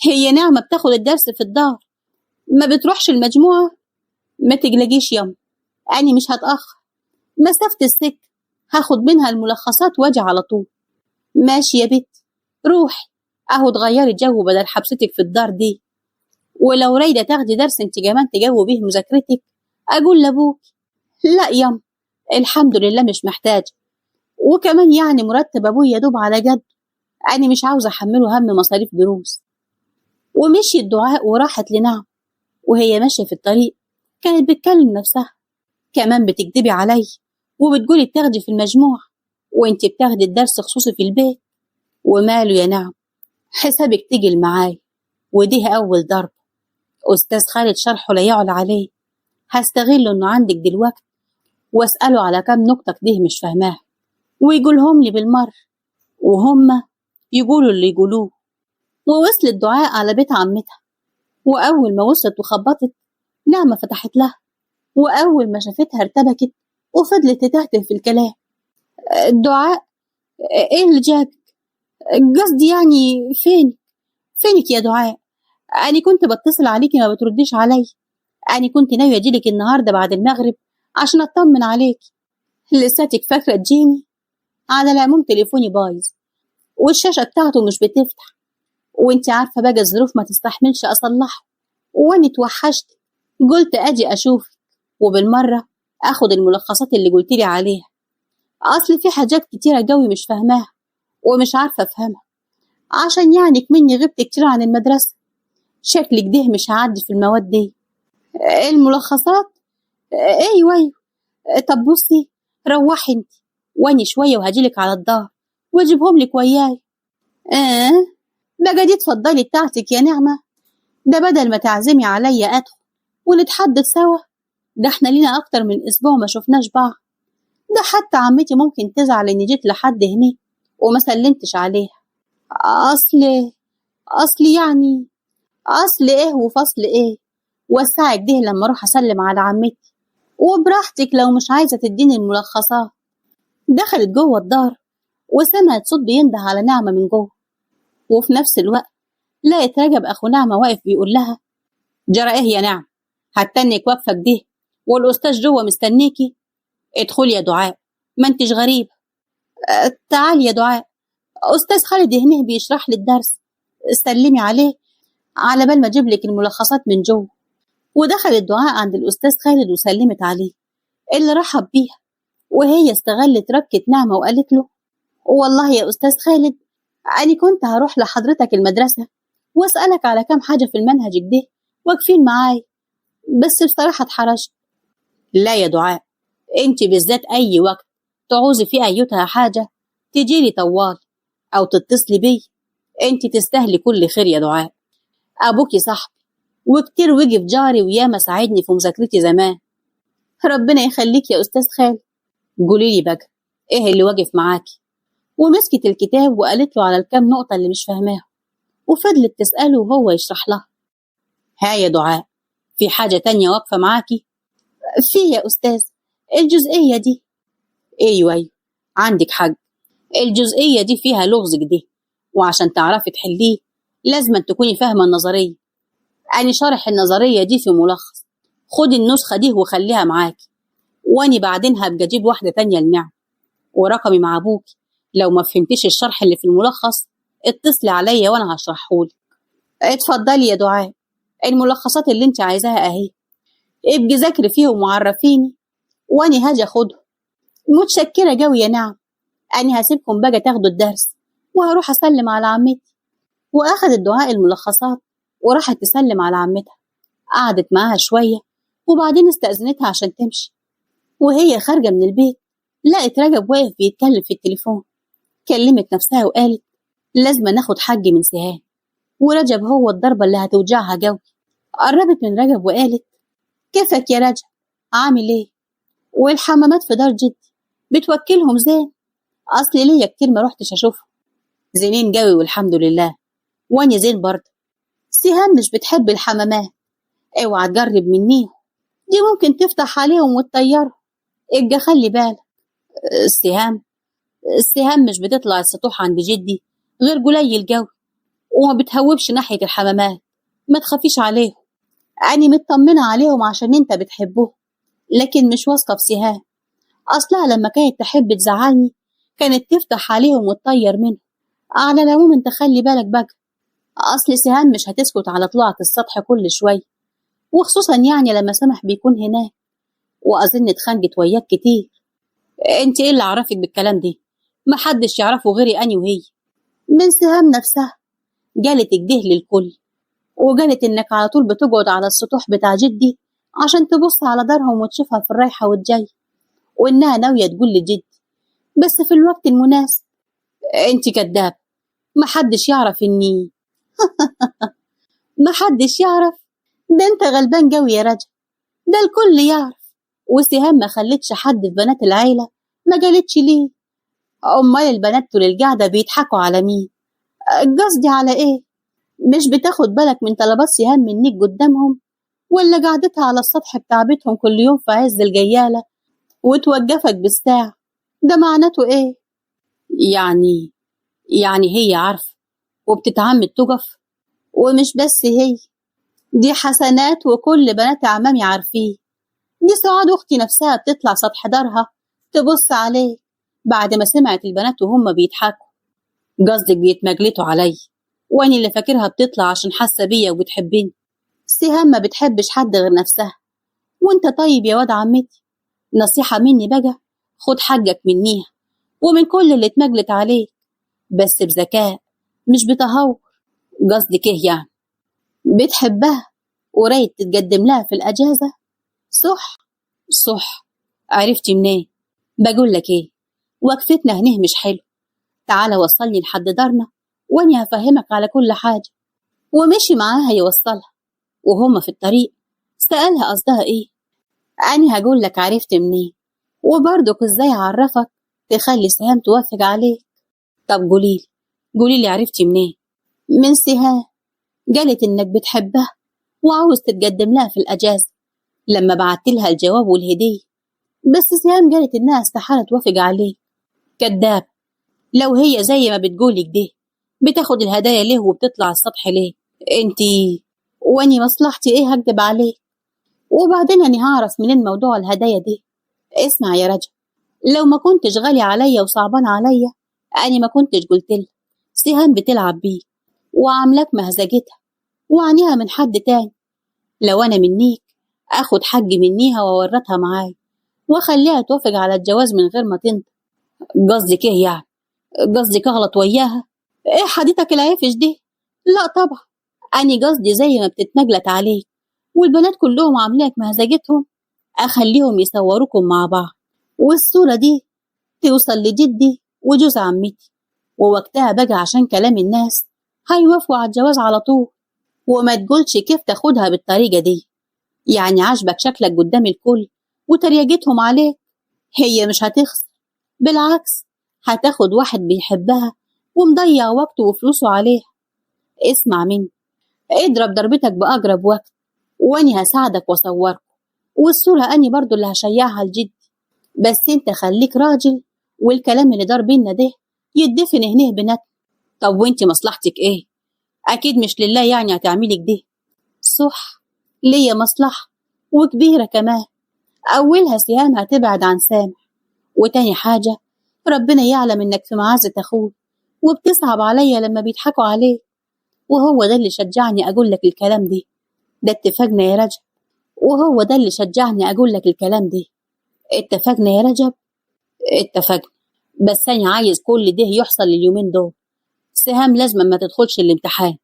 هي نعمة بتاخد الدرس في الدار، ما بتروحش المجموعة. ما تقلقيش ياما، أنا مش هتأخر، مسافة السكة هاخد منها الملخصات واجي على طول. ماشي يا بت، روحي أهو تغيري جو بدل حبستك في الدار دي. ولو رايدة تاخدي درس انت كمان تجاوبي بيه مذاكرتك أقول لأبوك. لا ياما، الحمد لله مش محتاجة، وكمان يعني مرتب أبوي يدوب على جد، أنا مش عاوزة أحمله هم مصاريف دروس. ومشي الدعاء وراحت لنعم. وهي ماشية في الطريق كانت بتكلم نفسها، كمان بتكدبي علي وبتقولي بتاخدي في المجموع وانت بتاخدي الدرس خصوصي في البيت. وماله يا نعم، حسابك تجي معاي، وديه أول ضرب. أستاذ خالد شرحه لا يعلى عليه، هستغل إنه عندك دلوقتي وأسأله على كام نقطة كده مش فاهماها ويقولهم لي بالمر، وهم يقولوا اللي يقولوه. ووصلت دعاء على بيت عمتها، وأول ما وصلت وخبطت نعمة فتحت لها، وأول ما شافتها ارتبكت وفضلت تتهته في الكلام. دعاء، إيه اللي جابك؟ قصدي يعني فينك يا دعاء؟ أنا كنت بتصل عليكي ما بترديش علي. أنا كنت ناوية أجيلك النهاردة بعد المغرب عشان أطمن عليك. لساتك فاكرة تجيني؟ على العموم تليفوني بايظ والشاشة بتاعته مش بتفتح، وانت عارفة بقى الظروف ما تستحملش أصلحه، وأنا اتوحشت قلت أجي أشوفك وبالمرة أخد الملخصات اللي قلتلي عليها. أصل في حاجات كتيرة قوي مش فاهماها ومش عارفة أفهمها، عشان يعني مني غبت كتير عن المدرسة. شكلك ده مش هعدي في المواد دي. الملخصات؟ أيوة. طب بصي، روحي انت واني شوية وهجيلك على الدار واجيبهم لك وياي. بقى دي تفضلي بتاعتك يا نعمة، ده بدل ما تعزمي عليا أدخل ونتحدث سوا. ده احنا لينا أكتر من أسبوع ما شفناش بعض. ده حتى عمتي ممكن تزعل إني جيت لحد هنا وما سلمتش عليها. أصل يعني أصل إيه وفصل إيه؟ وسعك ده لما أروح أسلم على عمتي، وبراحتك لو مش عايزة تديني الملخصات. دخلت جوه الدار وسمعت صوت بينده على نعمة من جوه، وفي نفس الوقت لقيت رجب أخو نعمة واقف بيقول لها جرى إيه يا نعم؟ هتنك واقفة كده والأستاذ جوه مستنيكي؟ ادخلي يا دعاء، ما انتش غريب. تعالي يا دعاء، أستاذ خالد هنا بيشرح لي الدرس، سلمي عليه على بال ما أجيب لك الملخصات من جوه. ودخلت دعاء عند الأستاذ خالد وسلمت عليه اللي رحب بيها، وهي استغلت ركة نعمة وقالت له: والله يا أستاذ خالد، أنا كنت هروح لحضرتك المدرسة وأسألك على كام حاجة في المنهج كده واقفين معاي، بس بصراحة اتحرجت. لا يا دعاء، انت بالذات أي وقت تعوزي فيه أيتها حاجة تجيلي طوال أو تتصلي بي، انت تستاهلي كل خير يا دعاء. أبوكي صاحبي وكتير وقف جاري وياما ساعدني في مذاكرتي زمان. ربنا يخليك يا أستاذ خالد. قوليلي بقى، إيه اللي واقف معاكي؟ ومسكت الكتاب وقالت له على الكام نقطة اللي مش فاهماها، وفضلت تسأله وهو يشرح لها. ها يا دعاء، في حاجة تانية واقفة معاكي؟ في يا أستاذ، الجزئية دي. أيوة، عندك حق، الجزئية دي فيها لغز كده، وعشان تعرفي تحليه لازم تكوني فاهمة النظرية. أنا شارح النظرية دي في ملخص، خدي النسخة دي وخليها معاكي، وأني بعدين هبقى أجيب واحدة تانية لنعم، ورقمي مع أبوكي، لو ما فهمتيش الشرح اللي في الملخص اتصلي عليا وأنا هشرحهولك. اتفضلي يا دعاء، الملخصات اللي انت عايزاها اهي، ابقي ذاكري فيهم وعرفيني واني هاجي اخدهم. متشكرة جوي يا نعم، اني هسيبكم بقى تاخدوا الدرس وهروح اسلم على عمتي. واخدت دعاء الملخصات وراحت تسلم على عمتها، قعدت معاها شوية وبعدين استأذنتها عشان تمشي. وهي خارجة من البيت لقت رجب واقف بيتكلم في التليفون. كلمت نفسها وقالت: لازم ناخد حج من سهام، ورجب هو الضربة اللي هتوجعها جوي. قربت من رجب وقالت: كيفك يا رجب، عامل ايه؟ والحمامات في دار جدي بتوكلهم زين؟ اصلي ليا كتير ما روحتش اشوفهم. زينين جوي والحمد لله، واني زين برضه. سهام مش بتحب الحمامات، اوعى تجرب منيهم، دي ممكن تفتح عليهم وتطيرهم، ابقى خلي بالك. السهام مش بتطلع السطوح عند جدي غير قليل جوي، وما بتهوبش ناحية الحمامات، ما تخافيش عليهم. أنا مطمنة عليهم عشان انت بتحبهم، لكن مش واثقة في سهام، أصلها لما كانت تحب تزعلني كانت تفتح عليهم وتطير منهم. على العموم انت خلي بالك بقى، أصل سهام مش هتسكت على طلوعة السطح كل شوية، وخصوصا يعني لما سمح بيكون هناك، وأظن اتخانقت وياك كتير. انت ايه اللي عرفك بالكلام ده؟ محدش يعرفه غيري أني وهي. من سهام نفسها قالت كده للكل، وقالت انك على طول بتقعد على السطوح بتاع جدي عشان تبص على دارهم وتشوفها في الرايحة والجاي، وانها ناوية تقول لجدي بس في الوقت المناسب. انت كداب، محدش يعرف اني محدش يعرف؟ ده انت غلبان قوي يا رجل، ده الكل يعرف. وسهام ما خلتش حد في بنات العيلة ما قالتش ليه؟ امال البنات طول القعدة بيضحكوا على مين؟ قصدي على ايه؟ مش بتاخد بالك من طلبات سهام منيك قدامهم، ولا قعدتها على السطح بتاع بيتهم كل يوم في عز الجيالة وتوقفك بالساعة؟ ده معناته ايه؟ يعني هي عارفة وبتتعمد تقف، ومش بس هي، دي حسنات وكل بنات عمامي عارفين. دي سعاد أختي نفسها بتطلع سطح دارها تبص عليه بعد ما سمعت البنات وهم بيضحكوا. قصدك بيتمجلتوا علي، واني اللي فاكرها بتطلع عشان حاسة بيا وبتحبني. سهام ما بتحبش حد غير نفسها. وانت طيب يا واد عمتي، نصيحة مني بقى، خد حقك منيها ومن كل اللي اتمجلت عليه، بس بذكاء مش بتهور. قصدك ايه يعني؟ بتحبها ورايد تتقدم لها في الأجازة؟ صح. عرفتي منين؟ بقول لك ايه، وقفتنا هنه مش حلو، تعالى وصلني لحد دارنا واني هفهمك على كل حاجة. ومشي معاها يوصلها، وهما في الطريق سألها قصدها ايه. أنا هقول لك عرفت منين، وبرضك ازاي اعرفك تخلي سهام توافق عليه. طب قوليلي عرفتي منين؟ من سهام، قالت انك بتحبها وعاوز تتقدم لها في الأجازة لما بعت لها الجواب والهدية، بس سهام قالت انها استحالة توافق عليه. كداب، لو هي زي ما بتقولي كده بتاخد الهدايا ليه وبتطلع السطح ليه؟ انتي واني مصلحتي ايه هكدب عليه؟ وبعدين أنا هعرف منين موضوع الهدايا دي؟ اسمع يا رجل، لو ما كنتش غالي عليا وصعبان عليا أنا ما كنتش قلتلك سهام بتلعب بيك وعاملاك مهزجتها وعنيها من حد تاني. لو أنا منيك اخد حج منيها واورطها معايا واخليها توافق على الجواز من غير ما تنطق. قصدك ايه يعني؟ قصدك اغلط وياها؟ ايه حديثك العيفش دي؟ لا طبعا، اني قصدي زي ما بتتنجلت عليك والبنات كلهم عاملينك مهزجتهم، اخليهم يصوروكم مع بعض، والصورة دي توصل لجدي وجوز عمتي، ووقتها بقى عشان كلام الناس هيوافقوا على الجواز على طول. وما تقولش كيف تاخدها بالطريقة دي، يعني عاجبك شكلك قدام الكل وتريقتهم عليك، هي مش هتخسر، بالعكس هتاخد واحد بيحبها ومضيع وقته وفلوسه عليها. اسمع مني، اضرب ضربتك بأقرب وقت واني هساعدك واصورك، والصورة اني برضو اللي هشيعها لجدي، بس انت خليك راجل والكلام اللي دار بينا ده يدفن هنيه بنات. طب وانت مصلحتك ايه؟ اكيد مش لله يعني هتعملي كده. صح، ليا مصلحة وكبيرة كمان. اولها سهام هتبعد عن سامح، وتاني حاجة ربنا يعلم انك في معازة اخوه وبتصعب عليا لما بيضحكوا عليه، وهو ده اللي شجعني اقول لك الكلام ده اتفقنا يا رجب، وهو ده اللي شجعني اقول لك الكلام ده. اتفقنا يا رجب. اتفقنا، بس انا عايز كل ده يحصل اليومين دول. سهام لازم ما تدخلش الامتحان،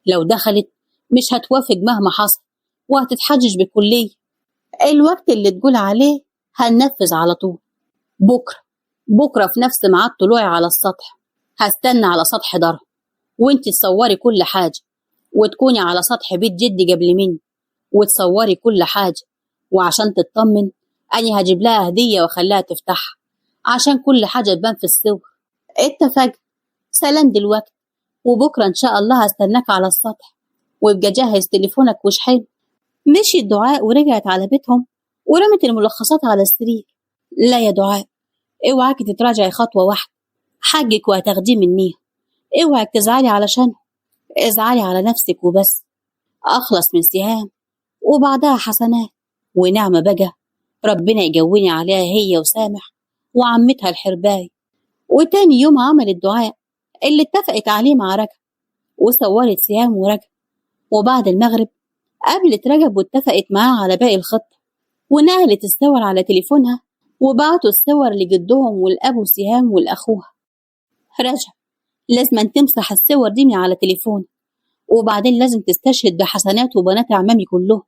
لو دخلت مش هتوافق مهما حصل وهتتحجج بالكلية. الوقت اللي تقول عليه هننفذ على طول. بكرة في نفس ميعاد طلوعي على السطح هستنى على سطح دار، وانت تصوري كل حاجة وتكوني على سطح بيت جدي قبل مني وتصوري كل حاجة، وعشان تطمن أني هجيب لها هدية وأخليها تفتحها عشان كل حاجة تبان في الصور. اتفقنا. سلام دلوقتي، وبكرة إن شاء الله هستناك على السطح، ويبقى جهز تليفونك وشحن. مشيت دعاء ورجعت على بيتهم ورمت الملخصات على السرير. لا يا دعاء، اوعاكي تتراجعي خطوة واحدة، حقك وهتاخديه منيها، اوعك تزعلي علشان ازعلي على نفسك وبس. اخلص من سهام وبعدها حسنات ونعمة بقى، ربنا يجوني عليها هي وسامح وعمتها الحرباي. وتاني يوم عملت دعاء اللي اتفقت عليه مع رجب، وصورت سهام ورجب، وبعد المغرب قابلت رجب واتفقت معاه على باقي الخطة، ونقلت الصور على تليفونها وبعتوا الصور لجدهم والأبو سهام والأخوها. رجب، لازم تمسح الصور دي من على تليفون، وبعدين لازم تستشهد بحسنات وبنات عمامي كلهم،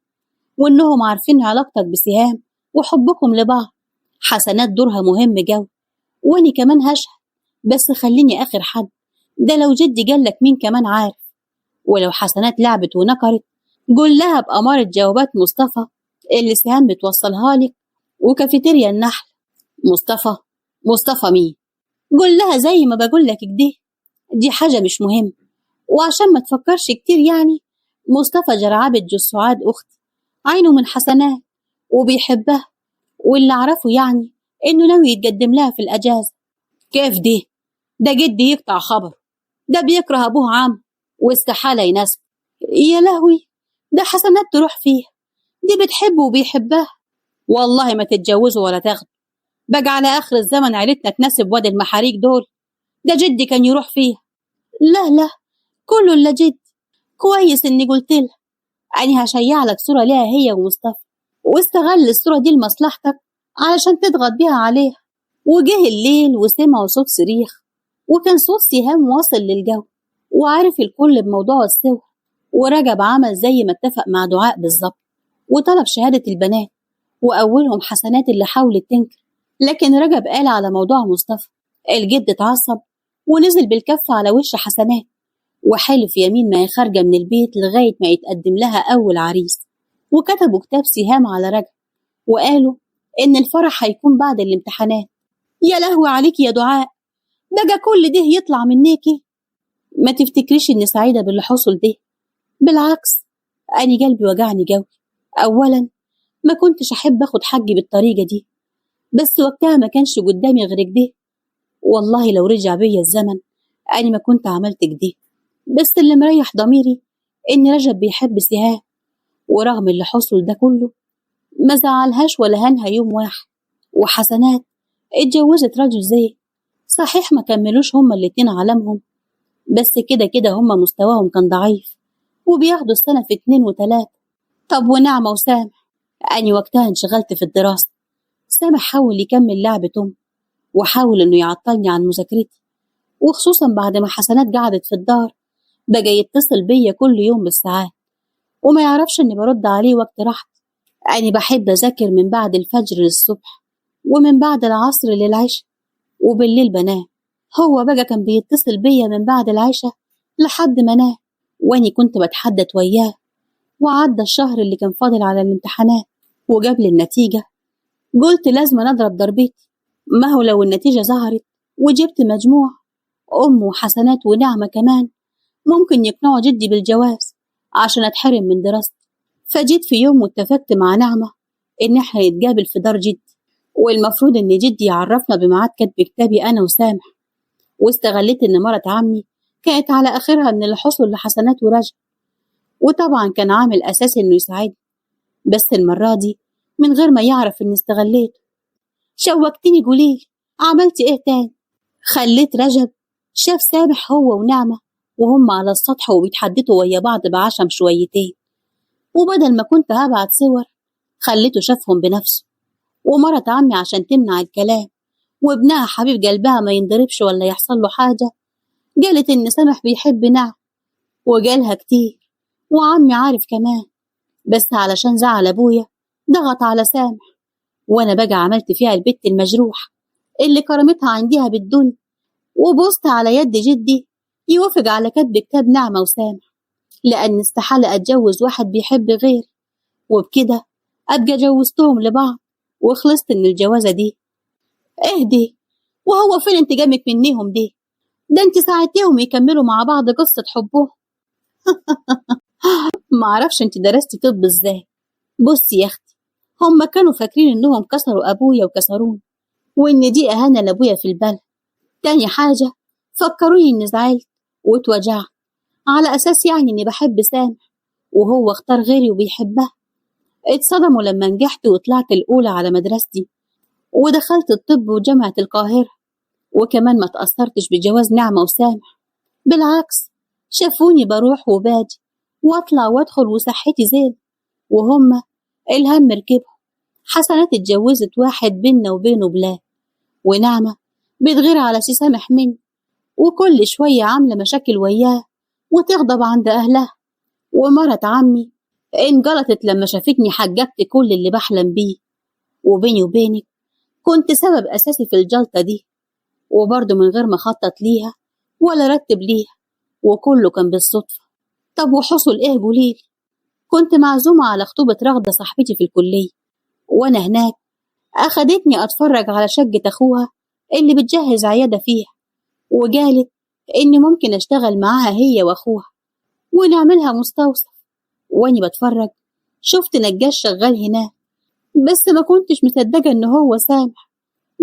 وإنهم عارفين علاقتك بسهام وحبكم لبعض. حسنات دورها مهم جو، وأني كمان هشهد، بس خليني آخر حد، ده لو جدي قالك مين كمان عارف. ولو حسنات لعبت ونكرت قول لها بأمارة جوابات مصطفى اللي سهام بتوصلها لك وكافيتيريا النحل. مصطفى مين؟ قول لها زي ما بقول لك كده، دي حاجة مش مهم، وعشان ما تفكرش كتير يعني مصطفى جرعابة جو سعاد أختي، عينه من حسنات وبيحبها، واللي أعرفه يعني إنه ناوي يتقدم لها في الأجازة. كيف دي؟ ده جدي يقطع خبر، ده بيكره أبوه عام واستحالة يناسب. يا لهوي، ده حسنات تروح فيه، دي بتحبه وبيحبها. والله ما تتجوزوا ولا تاخدوا، بقى على آخر الزمن عيلتنا تناسب واد المحاريك دول، ده جدي كان يروح فيها. لا لا، كله إلا جد. كويس إني قلت لها، أنا هشيع لك صورة ليها هي ومصطفى، واستغل الصورة دي لمصلحتك علشان تضغط بيها عليها. وجه الليل وسمعوا صوت صريخ، وكان صوت سهام واصل للجو وعارف الكل بموضوع الصور. ورجب عمل زي ما اتفق مع دعاء بالظبط، وطلب شهادة البنات، وأولهم حسنات اللي حاولت تنكر، لكن رجب قال على موضوع مصطفى. الجد اتعصب ونزل بالكف على وش حسنات، وحلف يمين ما هي خارجة من البيت لغاية ما يتقدم لها أول عريس. وكتبوا كتاب سهام على رجب وقالوا إن الفرح هيكون بعد الامتحانات. يا لهوي عليك يا دعاء، بقى كل ده يطلع منيكي؟ ما تفتكريش إني سعيدة باللي حصل ده، بالعكس أنا قلبي وجعني جوي. أولا ما كنتش أحب أخد حقي بالطريقة دي، بس وقتها ما كانش قدامي غير كده. والله لو رجع بيا الزمن أنا ما كنت عملت كده، بس اللي مريح ضميري إن رجب بيحب سهام، ورغم اللي حصل ده كله ما زعلهاش ولا هنها يوم واحد. وحسنات اتجوزت راجل زي صحيح ما كملوش هما الاتنين عالمهم، بس كده كده هما مستواهم كان ضعيف وبياخدوا السنة في 2 و3. طب ونعمة وسامح أني وقتها انشغلت في الدراسة. سامح حاول يكمل لعبة وحاول إنه يعطلني عن مذاكرتي، وخصوصا بعد ما حسنات قعدت في الدار بقى يتصل بيا كل يوم بالساعات، وما يعرفش إني برد عليه وقت راحتي. أنا بحب أذاكر من بعد الفجر للصبح، ومن بعد العصر للعشاء، وبالليل بنام. هو بقى كان بيتصل بيا من بعد العشاء لحد ما انام، واني كنت بتحدث وياه. وعدى الشهر اللي كان فاضل على الامتحانات، وجاب لي النتيجة. قلت لازم أضرب ضربتي، ما هو لو النتيجة ظهرت وجبت مجموع، أم وحسنات ونعمة كمان ممكن يقنعوا جدي بالجواز عشان أتحرم من دراستي. فجيت في يوم واتفقت مع نعمة إن إحنا نتقابل في دار جدي، والمفروض إن جدي يعرفنا بميعاد كتب كتابي أنا وسامح. واستغليت إن مرات عمي كانت على آخرها من الحصول لحسنات ورجع، وطبعا كان عامل أساسي إنه يساعدني، بس المرة دي من غير ما يعرف إني استغليته. شوقتني قليل، عملت إيه تاني؟ خليت رجب شاف سامح هو ونعمة وهم على السطح وبيتحدثوا ويا بعض بعشم شويتين، وبدل ما كنت هبعت صور خليته شافهم بنفسه. ومرت عمي عشان تمنع الكلام وابنها حبيب قلبها ما ينضربش ولا يحصل له حاجة، قالت إن سامح بيحب نعم، وقالها كتير، وعمي عارف كمان، بس علشان زعل أبويا ضغط على سامح. وأنا بقى عملت فيها البت المجروح اللي كرامتها عندها بالدنيا، وبوست على يد جدي يوافق على كتب كتاب نعمة وسامح، لأن استحالة أتجوز واحد بيحب غيري، وبكده أبقى جوزتهم لبعض وخلصت من الجوازة دي. اهدي، وهو فين انتقامك منيهم دي؟ ده انت ساعدتيهم يكملوا مع بعض قصة حبهم. معرفش انت درستي طب ازاي. بصي يا اختي، هم كانوا فاكرين انهم كسروا ابويا وكسروني، وان دي اهانة لابويا في البلد. تاني حاجة فكروني اني زعلت واتوجعت على اساس يعني اني بحب سامح وهو اختار غيري وبيحبها. اتصدموا لما نجحت وطلعت الاولى على مدرستي ودخلت الطب وجامعة القاهرة، وكمان ما تأثرتش بجواز نعمة وسامح. بالعكس، شافوني بروح وباجي واطلع وادخل وصحتي زين، وهم الهم ركبهم. حسنات اتجوزت واحد بينا وبينه بلاد، ونعمة بتغير على سي سامح مني، وكل شوية عاملة مشاكل وياه وتغضب عند أهلها. ومرت عمي انجلطت لما شافتني حججت كل اللي بحلم بيه، وبيني وبينك كنت سبب أساسي في الجلطة دي، وبرضه من غير ما أخطط ليها ولا رتب ليها، وكله كان بالصدفة. طب وحصل إيه قوليلي؟ كنت معزومة على خطوبة رغدة صاحبتي في الكلية، وأنا هناك أخدتني أتفرج على شقة أخوها اللي بتجهز عيادة فيها، وقالت إني ممكن أشتغل معاها هي وأخوها ونعملها مستوصف. وأني بتفرج شفت نجاش شغال هناك، بس ما كنتش مصدقة إن هو سامح.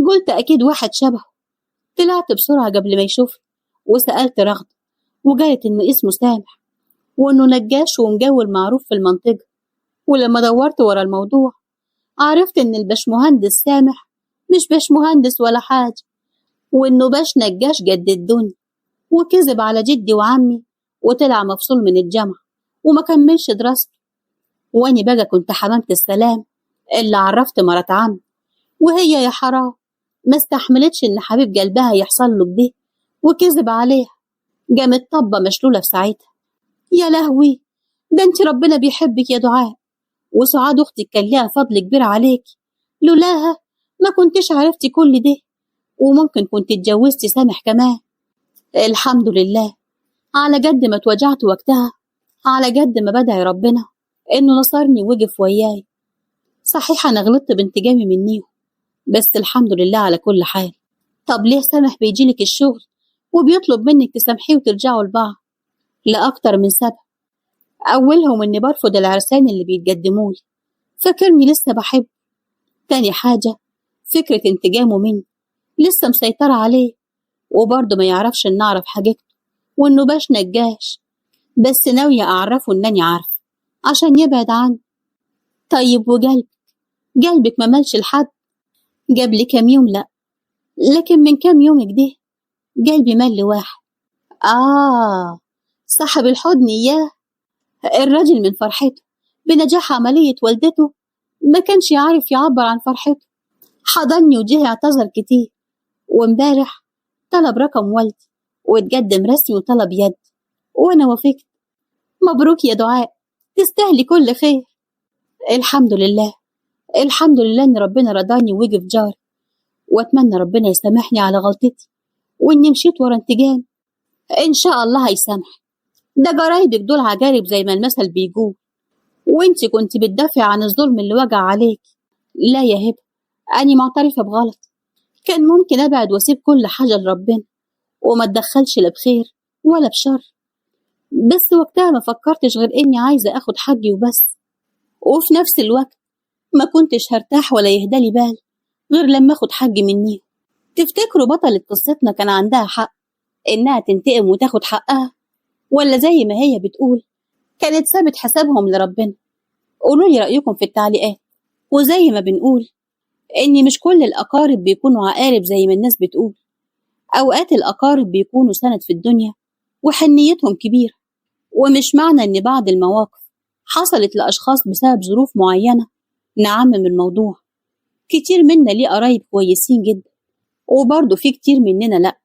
قلت أكيد واحد شبهه. طلعت بسرعة قبل ما يشوفني وسألت رغدة، وقالت إنه اسمه سامح وإنه نجاش ومجول معروف في المنطقة. ولما دورت ورا الموضوع عرفت إن الباشمهندس سامح مش باشمهندس ولا حاجة، وإنه باش نجاش قد الدنيا، وكذب على جدي وعمي وطلع مفصول من الجامعة وما كملش دراسته. وأني بقى كنت حمامة السلام اللي عرفت مرات عمي، وهي يا حرام ما استحملتش إن حبيب قلبها يحصل له كده وكذب عليها. قامت طبة مشلولة في ساعتها. يا لهوي، ده انت ربنا بيحبك يا دعاء، وسعاد أختك كان ليها فضل كبير عليك، لولاها ما كنتش عرفتي كل ده، وممكن كنت اتجوزتي سامح كمان. الحمد لله، على قد ما اتوجعت وقتها على قد ما بدعي ربنا إنه نصرني ووقف وياي. صحيح أنا غلطت بانتقامي منيه، بس الحمد لله على كل حال. طب ليه سامح بيجيلك الشغل وبيطلب منك تسامحيه وترجعوا لبعض؟ لأكتر من سبب، أولهم إني برفض العرسان اللي بيتقدمولي، فاكرني لسه بحب. تاني حاجة فكرة انتقامه مني لسه مسيطرة عليه، وبرضه ما يعرفش إن أعرف حاجته وإنه باش نجاش، بس ناوية أعرفه إنني عارف عشان يبعد عني. طيب قلبك ما مالش لحد؟ قبل كام يوم لأ، لكن من كام يوم كده قلبي مال لواحد. صاحب الحضن إياه، الراجل من فرحته بنجاح عملية والدته ما كانش عارف يعبر عن فرحته. حضني وجه اعتذر كتير، وامبارح طلب رقم والدي واتقدم رسمي وطلب يد، وانا وافقت. مبروك يا دعاء، تستاهلي كل خير. الحمد لله، الحمد لله ان ربنا رضاني ووقف جاري، واتمنى ربنا يسامحني على غلطتي واني مشيت ورا انتقام. ان شاء الله هيسامح. ده جرايدك دول عجارب زي ما المثل بيقول، وانت كنت بتدافع عن الظلم اللي وجع عليك. لا يا هبه، اني معترفه بغلط. كان ممكن ابعد واسيب كل حاجه لربنا وما اتدخلش لا بخير ولا بشر، بس وقتها ما فكرتش غير اني عايزه اخد حقي وبس. وفي نفس الوقت ما كنتش هرتاح ولا يهدالي بال غير لما اخد حقي مني. تفتكروا بطلة قصتنا كان عندها حق انها تنتقم وتاخد حقها، ولا زي ما هي بتقول كانت سابت حسابهم لربنا؟ قولوا لي رأيكم في التعليقات. وزي ما بنقول إن مش كل الأقارب بيكونوا عقارب زي ما الناس بتقول. أوقات الأقارب بيكونوا سند في الدنيا وحنيتهم كبيرة، ومش معنى إن بعض المواقف حصلت لأشخاص بسبب ظروف معينة نعمم الموضوع. كتير منا ليه قرايب كويسين جدا، وبرضه في كتير مننا لأ،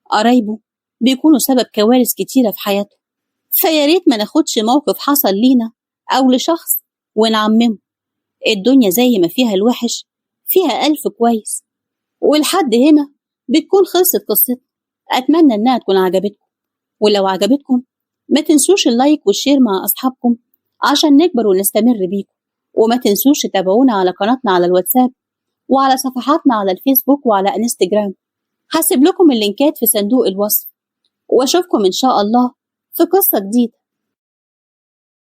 قرايبه بيكونوا سبب كوارث كتيرة في حياته. فياريت ما ناخدش موقف حصل لينا أو لشخص ونعممه. الدنيا زي ما فيها الوحش فيها ألف كويس. ولحد هنا بتكون خلصت قصتنا. أتمنى إنها تكون عجبتكم، ولو عجبتكم ما تنسوش اللايك والشير مع أصحابكم عشان نكبر ونستمر بيكم. وما تنسوش تتابعونا على قناتنا على الواتساب وعلى صفحاتنا على الفيسبوك وعلى انستجرام. هسيب لكم اللينكات في صندوق الوصف، وأشوفكم إن شاء الله في قصة جديدة.